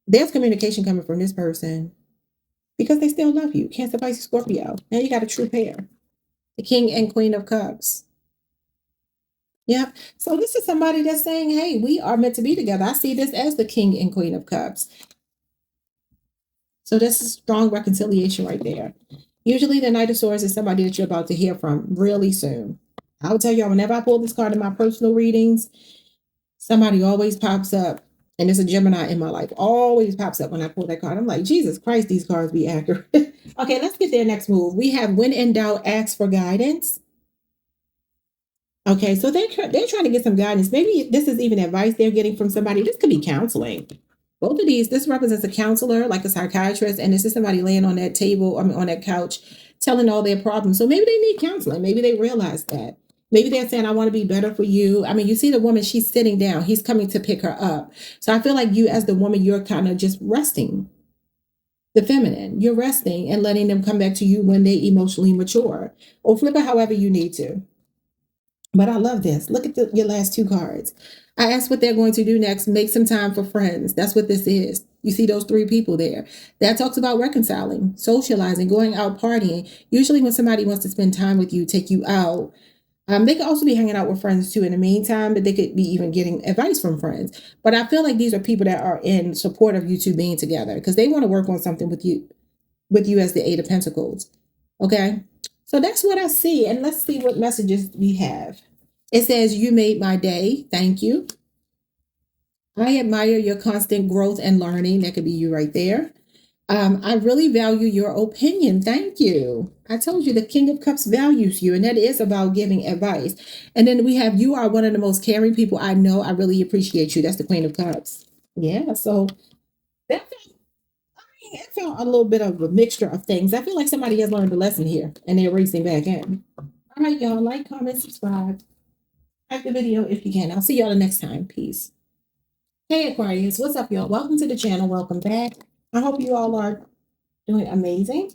There's communication coming from this person because they still love you. Cancer, Pisces, Scorpio. Now you got a true pair. The King and Queen of Cups. Yeah. So this is somebody that's saying, hey, we are meant to be together. I see this as the King and Queen of Cups. So this is strong reconciliation right there. Usually the Knight of Swords is somebody that you're about to hear from really soon. I will tell y'all, whenever I pull this card in my personal readings, somebody always pops up. And there's a Gemini in my life. Always pops up when I pull that card. I'm like, Jesus Christ, these cards be accurate. Okay, let's get their next move. We have when in doubt, ask for guidance. Okay, so they're trying to get some guidance. Maybe this is even advice they're getting from somebody. This could be counseling. Both of these, this represents a counselor, like a psychiatrist, and this is somebody laying on that table, on that couch, telling all their problems. So maybe they need counseling. Maybe they realize that. Maybe they're saying, I want to be better for you. I mean, you see the woman, she's sitting down. He's coming to pick her up. So I feel like you, as the woman, you're kind of just resting. The feminine, you're resting and letting them come back to you when they emotionally mature. Or flip it however you need to. But I love this. Look at your last two cards. I asked what they're going to do next. Make some time for friends. That's what this is. You see those three people there. That talks about reconciling, socializing, going out partying. Usually when somebody wants to spend time with you, take you out, They could also be hanging out with friends too in the meantime, but they could be even getting advice from friends. But I feel like these are people that are in support of you two being together because they want to work on something with you as the Eight of Pentacles. Okay. So that's what I see. And let's see what messages we have. It says, "You made my day. Thank you. I admire your constant growth and learning." That could be you right there. I really value your opinion. Thank you. I told you the King of Cups values you, and that is about giving advice. And then we have, "You are one of the most caring people I know. I really appreciate you." That's the Queen of Cups. Yeah. So that it felt a little bit of a mixture of things. I feel like somebody has learned a lesson here and they're racing back in. All right, y'all. Like, comment, subscribe. Like the video if you can. I'll see y'all the next time. Peace. Hey, Aquarius. What's up, y'all? Welcome to the channel. Welcome back. I hope you all are doing amazing.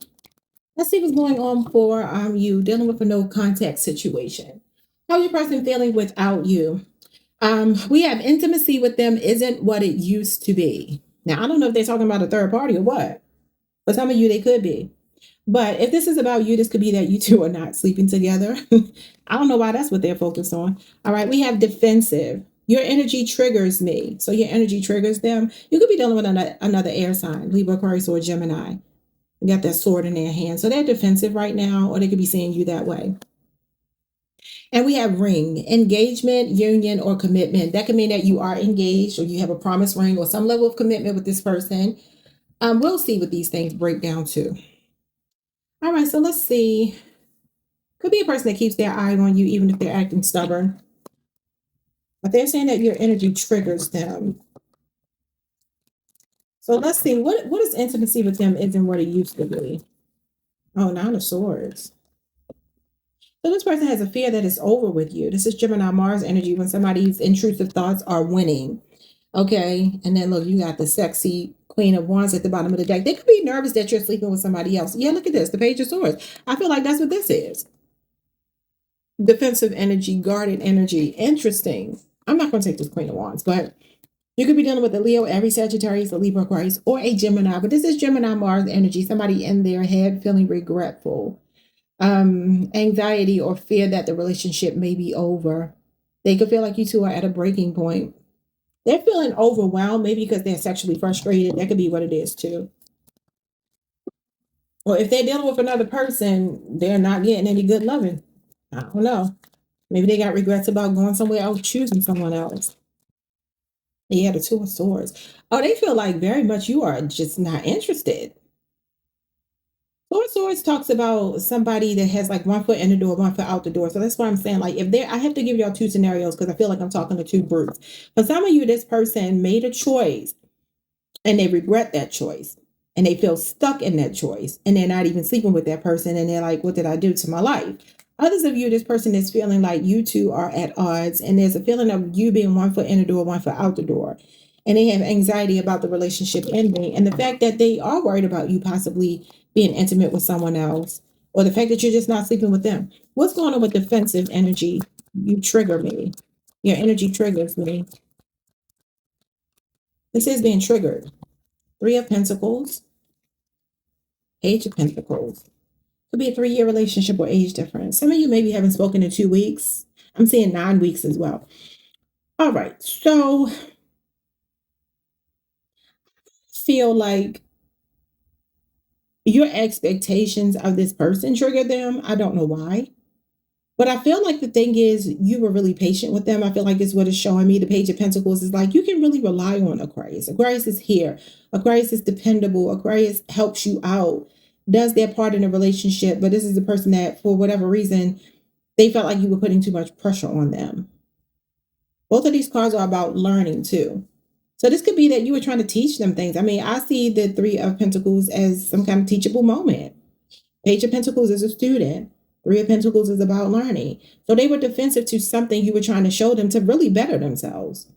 Let's see what's going on for you dealing with a no contact situation. How's your person feeling without you? We have intimacy with them isn't what it used to be. Now, I don't know if they're talking about a third party or what. For some of you, they could be. But if this is about you, this could be that you two are not sleeping together. I don't know why that's what they're focused on. All right, we have defensive. Your energy triggers me. So your energy triggers them. You could be dealing with another air sign, Libra, Aquarius, or Gemini. You got that sword in their hand. So they're defensive right now, or they could be seeing you that way. And we have ring, engagement, union, or commitment. That could mean that you are engaged or you have a promise ring or some level of commitment with this person. We'll see what these things break down to. All right, so let's see. Could be a person that keeps their eye on you even if they're acting stubborn. But they're saying that your energy triggers them. So let's see, what is intimacy with them isn't what it used to be. Oh, Nine of Swords. So this person has a fear that it's over with you. This is Gemini Mars energy when somebody's intrusive thoughts are winning. Okay. And then look, you got the sexy Queen of Wands at the bottom of the deck. They could be nervous that you're sleeping with somebody else. Yeah, look at this. The Page of Swords. I feel like that's what this is. Defensive energy, guarded energy. Interesting. I'm not going to take this Queen of Wands, but you could be dealing with a Leo, Aries, Sagittarius, a Libra, Aquarius, or a Gemini. But this is Gemini Mars energy. Somebody in their head feeling regretful. Anxiety or fear that the relationship may be over. They could feel like you two are at a breaking point. They're feeling overwhelmed, maybe because they're sexually frustrated. That could be what it is too. Or if they're dealing with another person, they're not getting any good loving. I don't know. Maybe they got regrets about going somewhere else, choosing someone else. Yeah, the Two of Swords. Oh, they feel like very much you are just not interested. Four Swords talks about somebody that has like one foot in the door, one foot out the door. So that's why I'm saying, like, if there, I have to give y'all two scenarios because I feel like I'm talking to two groups. For some of you, this person made a choice and they regret that choice and they feel stuck in that choice and they're not even sleeping with that person and they're like, what did I do to my life? Others of you, this person is feeling like you two are at odds and there's a feeling of you being one foot in the door, one foot out the door. And they have anxiety about the relationship ending and the fact that they are worried about you possibly being intimate with someone else or the fact that you're just not sleeping with them. What's going on with defensive energy? You trigger me. Your energy triggers me. This is being triggered. Three of Pentacles. Page of Pentacles. Could be a 3-year relationship or age difference. Some of you maybe haven't spoken in 2 weeks. I'm seeing 9 weeks as well. All right. So feel like your expectations of this person triggered them. I don't know why. But I feel like the thing is you were really patient with them. I feel like it's what is showing me. The Page of Pentacles is like you can really rely on Aquarius. Aquarius is here. Aquarius is dependable. Aquarius helps you out, does their part in a relationship. But this is the person that, for whatever reason, they felt like you were putting too much pressure on them. Both of these cards are about learning too. So this could be that you were trying to teach them things. I mean, I see the Three of Pentacles as some kind of teachable moment. Page of Pentacles is a student. Three of Pentacles is about learning. So they were defensive to something you were trying to show them to really better themselves.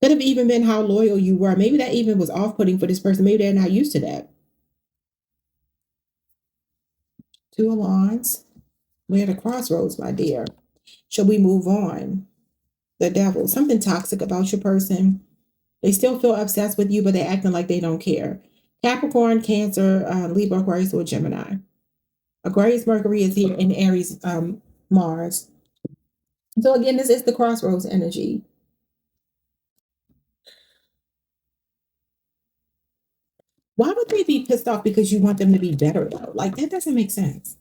Could have even been how loyal you were. Maybe that even was off-putting for this person. Maybe they're not used to that. Two of Wands. We're at a crossroads, my dear. Should we move on? The Devil. Something toxic about your person. They still feel obsessed with you, but they're acting like they don't care. Capricorn, Cancer, Libra, Aquarius, or Gemini. Aquarius Mercury is here in Aries Mars. So again, this is the crossroads energy. Why would they be pissed off because you want them to be better though? Like that doesn't make sense.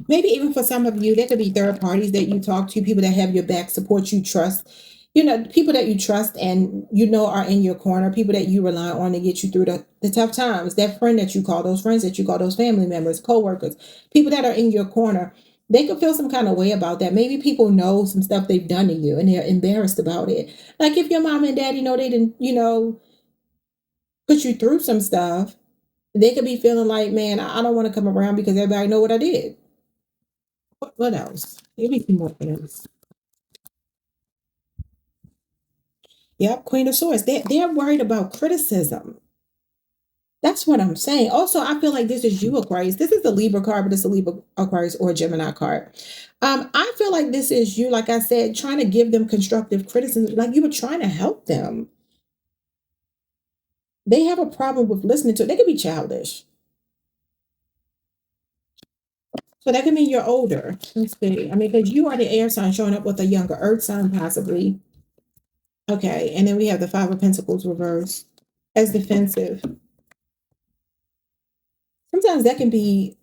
Maybe even for some of you, there could be third parties that you talk to, people that have your back, support you, trust. You know, people that you trust and you know are in your corner, people that you rely on to get you through the tough times. That friend that you call, those friends that you call, those family members, co-workers, people that are in your corner, they could feel some kind of way about that. Maybe people know some stuff they've done to you and they're embarrassed about it. Like if your mom and daddy know they didn't, put you through some stuff, they could be feeling like, man, I don't want to come around because everybody know what I did. What else? Give me some more things. Yep, Queen of Swords. They're worried about criticism. That's what I'm saying. Also, I feel like this is you, Aquarius. This is the Libra card, but it's a Libra, Aquarius, or Gemini card. I feel like this is you, like I said, trying to give them constructive criticism, like you were trying to help them. They have a problem with listening to it. They could be childish. So that could mean you're older. Let's see. I mean, because you are the air sign showing up with a younger earth sign, possibly. Okay. And then we have the Five of Pentacles reversed as defensive. Sometimes it can be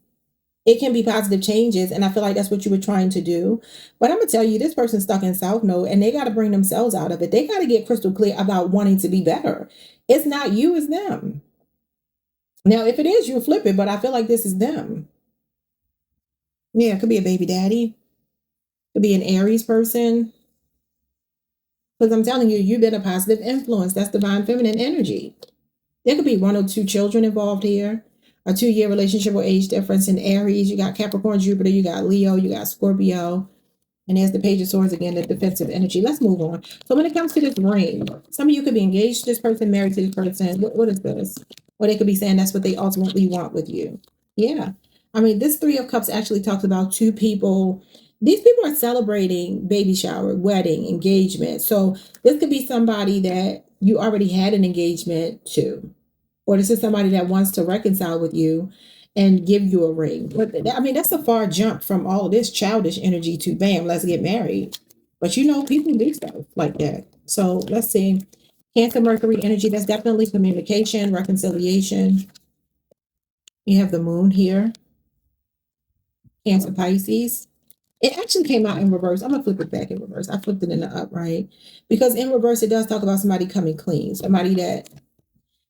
positive changes. And I feel like that's what you were trying to do. But I'm going to tell you, this person's stuck in South Node and they got to bring themselves out of it. They got to get crystal clear about wanting to be better. It's not you, it's them. Now, if it is, you flip it, but I feel like this is them. Yeah, it could be a baby daddy. Could be an Aries person. Because I'm telling you, you've been a positive influence. That's divine feminine energy. There could be one or two children involved here. A 2-year relationship or age difference in Aries. You got Capricorn, Jupiter, you got Leo, you got Scorpio. And there's the Page of Swords again, the defensive energy. Let's move on. So when it comes to this ring, some of you could be engaged to this person, married to this person. What is this? Or they could be saying that's what they ultimately want with you. Yeah. I mean, this Three of Cups actually talks about two people. These people are celebrating baby shower, wedding, engagement. So this could be somebody that you already had an engagement to. Or this is somebody that wants to reconcile with you and give you a ring. But I mean, that's a far jump from all of this childish energy to bam, let's get married. But people do stuff like that. So let's see. Cancer, Mercury energy, that's definitely communication, reconciliation. You have the moon here. Cancer, Pisces. It actually came out in reverse. I'm going to flip it back in reverse. I flipped it in the upright. Because in reverse, it does talk about somebody coming clean. Somebody that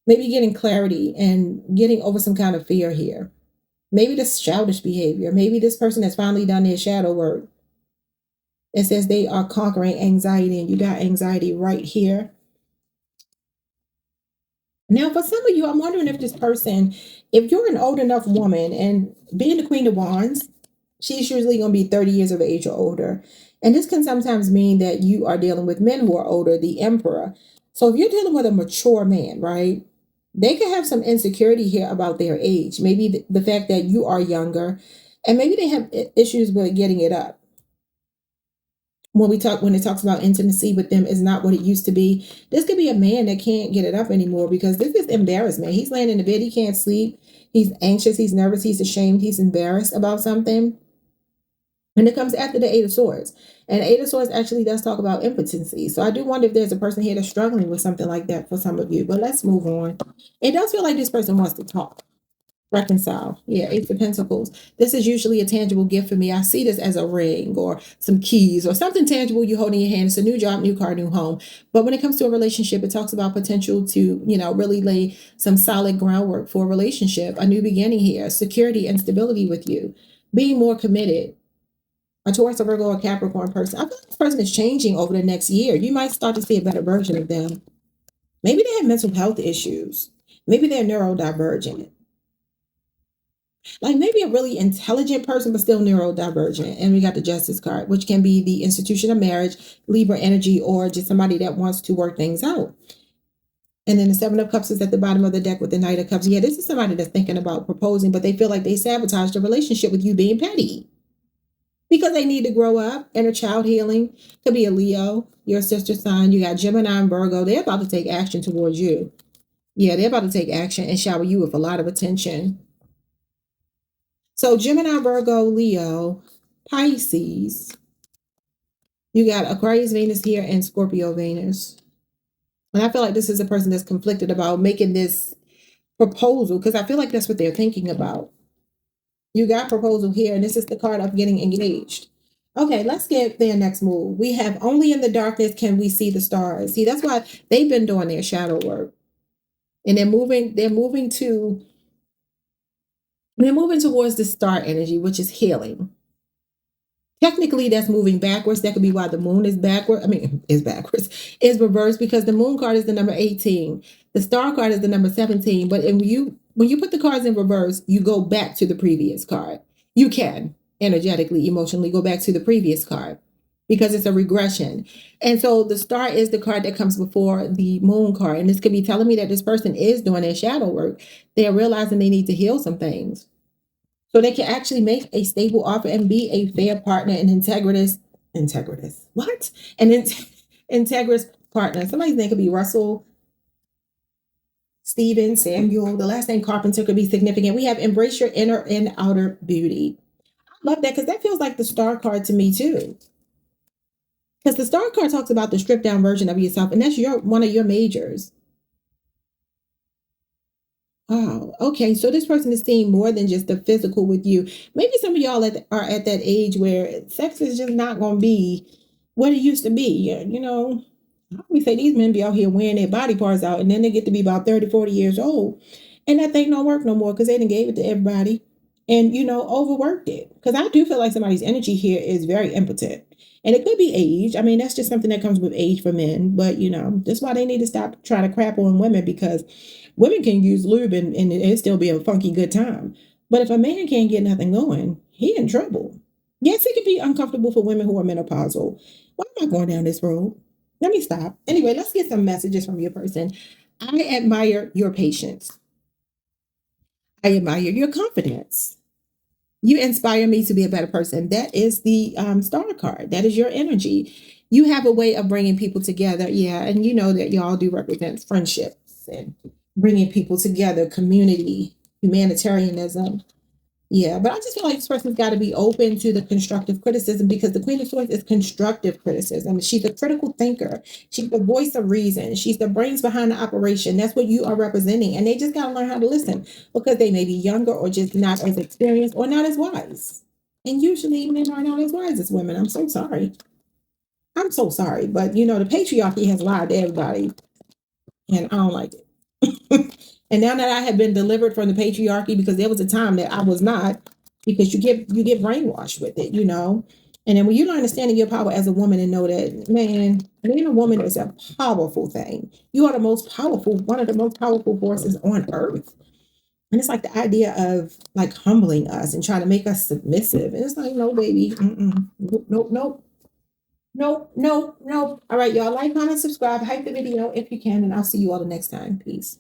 maybe getting clarity and getting over some kind of fear here. Maybe this childish behavior. Maybe this person has finally done their shadow work. It says they are conquering anxiety, and you got anxiety right here. Now, for some of you, I'm wondering if this person, if you're an old enough woman, and being the Queen of Wands, she's usually going to be 30 years of age or older. And this can sometimes mean that you are dealing with men who are older, the Emperor. So if you're dealing with a mature man, right? They could have some insecurity here about their age. Maybe the fact that you are younger, and maybe they have issues with getting it up. When it talks about intimacy with them is not what it used to be. This could be a man that can't get it up anymore because this is embarrassment. He's laying in the bed, he can't sleep. He's anxious, he's nervous, he's ashamed, he's embarrassed about something. And it comes after the Eight of Swords. And Eight of Swords actually does talk about impotency. So I do wonder if there's a person here that's struggling with something like that for some of you. But let's move on. It does feel like this person wants to talk. Reconcile. Yeah, Ace of Pentacles. This is usually a tangible gift for me. I see this as a ring or some keys or something tangible you hold in your hand. It's a new job, new car, new home. But when it comes to a relationship, it talks about potential to, really lay some solid groundwork for a relationship, a new beginning here, security and stability with you, being more committed. A Taurus, a Virgo, a Capricorn person. I feel like this person is changing over the next year. You might start to see a better version of them. Maybe they have mental health issues. Maybe they're neurodivergent. Like maybe a really intelligent person, but still neurodivergent. And we got the Justice card, which can be the institution of marriage, Libra energy, or just somebody that wants to work things out. And then the Seven of Cups is at the bottom of the deck with the Knight of Cups. Yeah, this is somebody that's thinking about proposing, but they feel like they sabotaged the relationship with you being petty. Because they need to grow up. Inner child healing. Could be a Leo, your sister sign. You got Gemini and Virgo. They're about to take action towards you. Yeah, they're about to take action and shower you with a lot of attention. So Gemini, Virgo, Leo, Pisces. You got Aquarius Venus here and Scorpio Venus. And I feel like this is a person that's conflicted about making this proposal because I feel like that's what they're thinking about. You got proposal here, and this is the card of getting engaged. Okay, let's get their next move. We have only in the darkness can we see the stars. See, that's why they've been doing their shadow work. And they're moving towards the star energy, which is healing. Technically, that's moving backwards. That could be why the moon is backward. I mean, is backwards. Is reversed because the moon card is the number 18. The star card is the number 17. But when you put the cards in reverse, you go back to the previous card. You can energetically, emotionally go back to the previous card because it's a regression. And so the star is the card that comes before the moon card. And this could be telling me that this person is doing their shadow work. They're realizing they need to heal some things. So they can actually make a stable offer and be a fair partner and integritous. What? Integrous partner. Somebody's name could be Russell, Stephen, Samuel. The last name Carpenter could be significant. We have embrace your inner and outer beauty. I love that because that feels like the star card to me too. Because the star card talks about the stripped down version of yourself, and that's one of your majors. Wow. Okay. So this person is seeing more than just the physical with you. Maybe some of y'all are at that age where sex is just not going to be what it used to be. You know, we say these men be out here wearing their body parts out and then they get to be about 30, 40 years old. And that thing don't work no more because they didn't gave it to everybody and, overworked it. Because I do feel like somebody's energy here is very impotent. And it could be age. I mean, that's just something that comes with age for men. But, that's why they need to stop trying to crap on women because women can use lube and it still be a funky good time. But if a man can't get nothing going, he in trouble. Yes, it can be uncomfortable for women who are menopausal. Why am I going down this road? Let me stop. Anyway, let's get some messages from your person. I admire your patience. I admire your confidence. You inspire me to be a better person. That is the star card. That is your energy. You have a way of bringing people together. Yeah. And you know that y'all do represent friendships and bringing people together, community, humanitarianism. Yeah. But I just feel like this person's got to be open to the constructive criticism because the Queen of Swords is constructive criticism. She's a critical thinker. She's the voice of reason. She's the brains behind the operation. That's what you are representing. And they just got to learn how to listen because they may be younger or just not as experienced or not as wise. And usually men are not as wise as women. I'm so sorry. I'm so sorry. But, the patriarchy has lied to everybody. And I don't like it. And now that I have been delivered from the patriarchy, because there was a time that I was not, because you get brainwashed with it, And then when you learn to stand in your power as a woman and know that, man, being a woman is a powerful thing. You are one of the most powerful forces on earth. And it's like the idea of like humbling us and trying to make us submissive. And it's like, no, baby. Nope, nope, nope. Nope, nope, nope. All right, y'all, like, comment, subscribe, hype the video if you can, and I'll see you all the next time. Peace.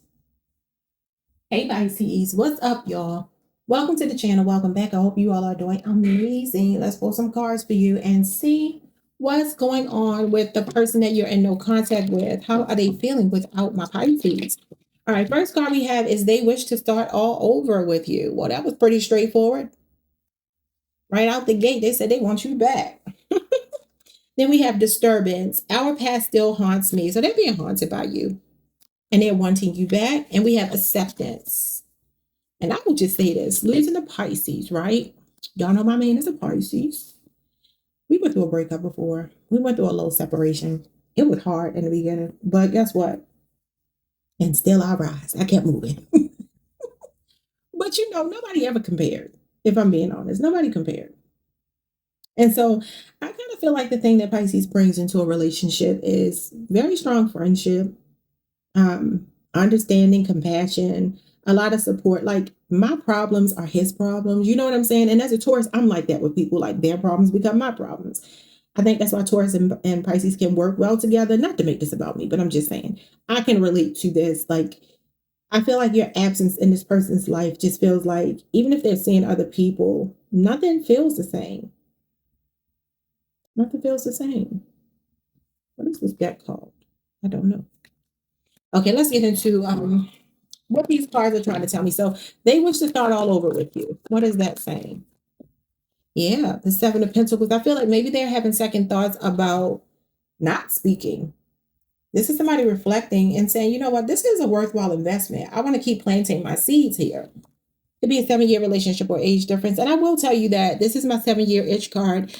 Hey Pisces, what's up, y'all? Welcome to the channel. Welcome back. I hope you all are doing amazing. Let's pull some cards for you and see what's going on with the person that you're in no contact with. How are they feeling without my Pisces? All right, first card we have is they wish to start all over with you. Well, that was pretty straightforward. Right out the gate, they said they want you back. Then we have disturbance. Our past still haunts me. So they're being haunted by you and they're wanting you back. And we have acceptance. And I will just say this, losing a Pisces, right? Y'all know my man is a Pisces. We went through a breakup before. We went through a little separation. It was hard in the beginning, but guess what? And still I rise. I kept moving. But nobody ever compared. If I'm being honest, nobody compared. And so I kind of feel like the thing that Pisces brings into a relationship is very strong friendship, understanding, compassion, a lot of support. Like my problems are his problems. You know what I'm saying? And as a Taurus, I'm like that with people. Like their problems become my problems. I think that's why Taurus and Pisces can work well together. Not to make this about me, but I'm just saying I can relate to this. Like I feel like your absence in this person's life just feels like even if they're seeing other people, nothing feels the same. Nothing feels the same. What is this deck called? I don't know. Okay, let's get into what these cards are trying to tell me. So they wish to start all over with you. What is that saying? Yeah, the Seven of Pentacles. I feel like maybe they're having second thoughts about not speaking. This is somebody reflecting and saying, you know what, this is a worthwhile investment. I want to keep planting my seeds here. Could be a 7-year relationship or age difference. And I will tell you that this is my 7-year itch card.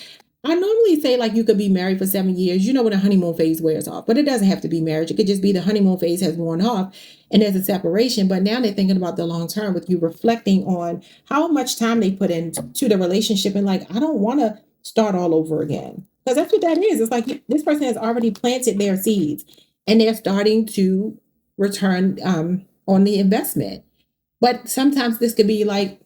I normally say like you could be married for 7 years, you know, when a honeymoon phase wears off, but it doesn't have to be marriage. It could just be the honeymoon phase has worn off and there's a separation. But now they're thinking about the long term with you reflecting on how much time they put into the relationship and like, I don't want to start all over again. Because that's what that is. It's like this person has already planted their seeds and they're starting to return on the investment. But sometimes this could be like,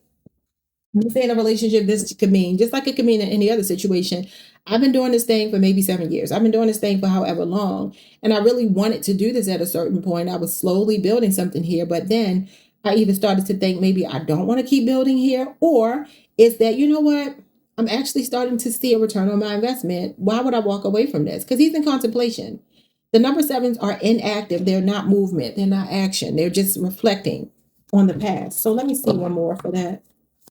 you say in a relationship, this could mean, just like it could mean in any other situation, I've been doing this thing for maybe 7 years. I've been doing this thing for however long. And I really wanted to do this at a certain point. I was slowly building something here. But then I either started to think maybe I don't want to keep building here, or it's that, you know what? I'm actually starting to see a return on my investment. Why would I walk away from this? Because he's in contemplation. The number sevens are inactive. They're not movement. They're not action. They're just reflecting on the past. So let me see one more for that.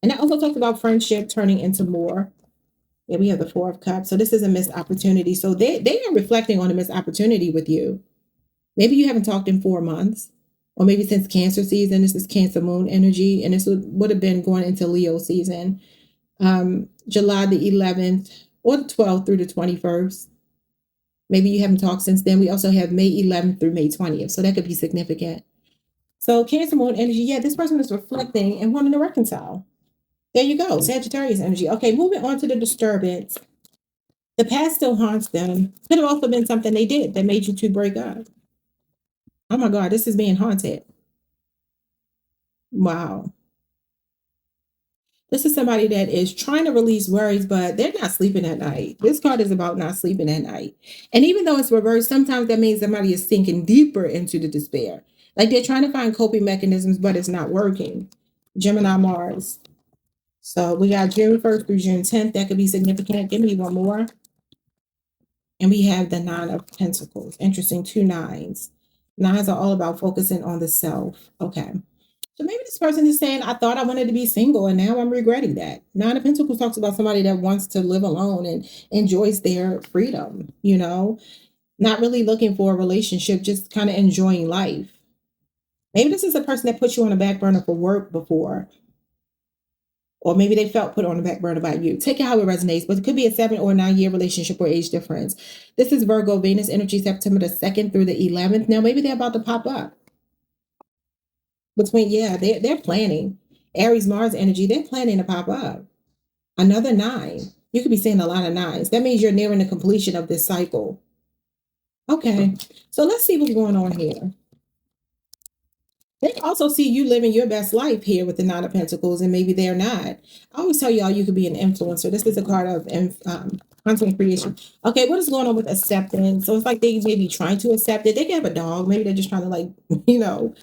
And I also talked about friendship turning into more. Yeah, we have the Four of Cups. So this is a missed opportunity. So they are reflecting on a missed opportunity with you. Maybe you haven't talked in 4 months, or maybe since Cancer season. This is Cancer moon energy, and this would have been going into Leo season. July the 11th or the 12th through the 21st. Maybe you haven't talked since then. We also have May 11th through May 20th. So that could be significant. So Cancer moon energy, yeah, this person is reflecting and wanting to reconcile. There you go, Sagittarius energy. Okay, moving on to the disturbance. The past still haunts them. Could have also been something they did that made you two break up. Oh my God, this is being haunted. Wow. This is somebody that is trying to release worries, but they're not sleeping at night. This card is about not sleeping at night. And even though it's reversed, sometimes that means somebody is sinking deeper into the despair. Like they're trying to find coping mechanisms, but it's not working. Gemini Mars. So we got June 1st through June 10th. That could be significant. Give me one more. And we have the Nine of Pentacles. Interesting, 2 nines. Nines are all about focusing on the self. Okay. So maybe this person is saying, I thought I wanted to be single and now I'm regretting that. Nine of Pentacles talks about somebody that wants to live alone and enjoys their freedom, you know, not really looking for a relationship, just kind of enjoying life. Maybe this is a person that put you on the back burner for work before, or maybe they felt put on the back burner by you. Take it how it resonates, but it could be a 7 or 9 year relationship or age difference. This is Virgo, Venus energy, September the 2nd through the 11th. Now, maybe they're about to pop up. Between, yeah, they're planning. Aries, Mars energy, they're planning to pop up. Another 9. You could be seeing a lot of 9s. That means you're nearing the completion of this cycle. Okay, so let's see what's going on here. They also see you living your best life here with the Nine of Pentacles, and maybe they're not. I always tell y'all you could be an influencer. This is a card of content creation. Okay, what is going on with acceptance? So it's like they may be trying to accept it. They can have a dog. Maybe they're just trying to like, you know,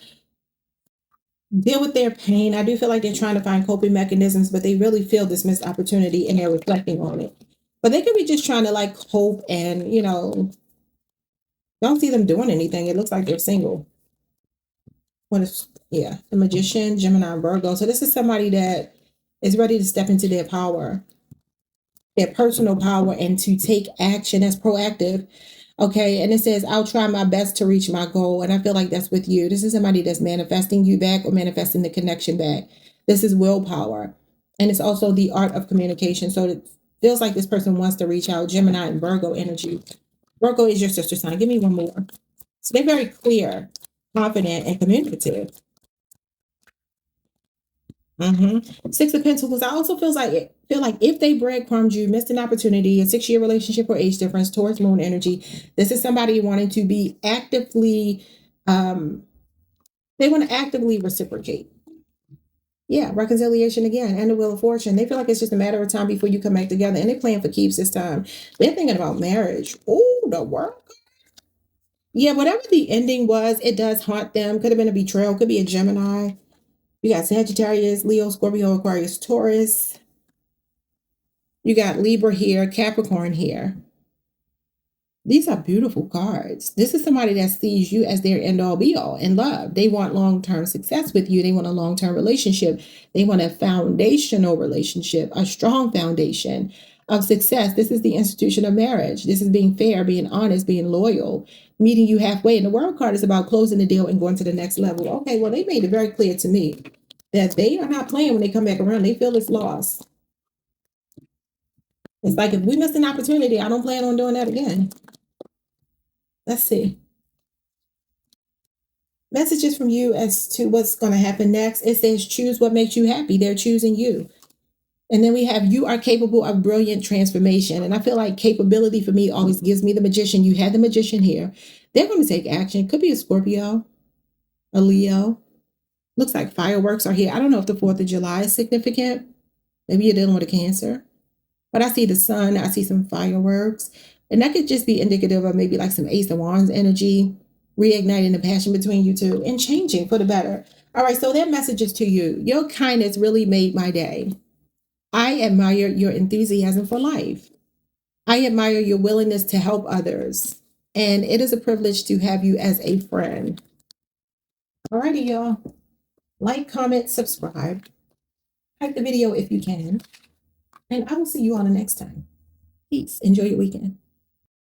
deal with their pain. I do feel like they're trying to find coping mechanisms, but they really feel this missed opportunity and they're reflecting on it. But they could be just trying to like cope and, you know, don't see them doing anything. It looks like they're single. What is, yeah, the Magician, Gemini, Virgo. So this is somebody that is ready to step into their power, their personal power, and to take action that's proactive. Okay, and it says, I'll try my best to reach my goal. And I feel like that's with you. This is somebody that's manifesting you back or manifesting the connection back. This is willpower. And it's also the art of communication. So it feels like this person wants to reach out. Gemini and Virgo energy. Virgo is your sister sign. Give me one more. So they're very clear, confident, and communicative. 6 of Pentacles. I also feel like if they breadcrumbed you, missed an opportunity, a 6-year relationship or age difference, Taurus moon energy. This is somebody wanting to be actively, they want to actively reciprocate. Yeah, reconciliation again, and the Wheel of Fortune. They feel like it's just a matter of time before you come back together, and they're playing for keeps this time. They're thinking about marriage. Oh, the work. Yeah, whatever the ending was, it does haunt them. Could have been a betrayal. Could be a Gemini. You got Sagittarius, Leo, Scorpio, Aquarius, Taurus. You got Libra here, Capricorn here. These are beautiful cards. This is somebody that sees you as their end all be all in love. They want long-term success with you. They want a long-term relationship. They want a foundational relationship, a strong foundation of success. This is the institution of marriage. This is being fair, being honest, being loyal, meeting you halfway. And the world card is about closing the deal and going to the next level. Okay, well, they made it very clear to me that they are not playing when they come back around. They feel it's lost. It's like, if we missed an opportunity, I don't plan on doing that again. Let's see. Messages from you as to what's going to happen next. It says, choose what makes you happy. They're choosing you. And then we have, you are capable of brilliant transformation. And I feel like capability for me always gives me the magician. You had the magician here. They're going to take action. Could be a Scorpio, a Leo. Looks like fireworks are here. I don't know if the 4th of July is significant. Maybe you're dealing with a Cancer. But I see the sun. I see some fireworks. And that could just be indicative of maybe like some Ace of Wands energy, reigniting the passion between you two and changing for the better. All right, so that message is to you. Your kindness really made my day. I admire your enthusiasm for life. I admire your willingness to help others. And it is a privilege to have you as a friend. All righty, y'all. Like, comment, subscribe. Like the video if you can. And I will see you all the next time. Peace. Enjoy your weekend.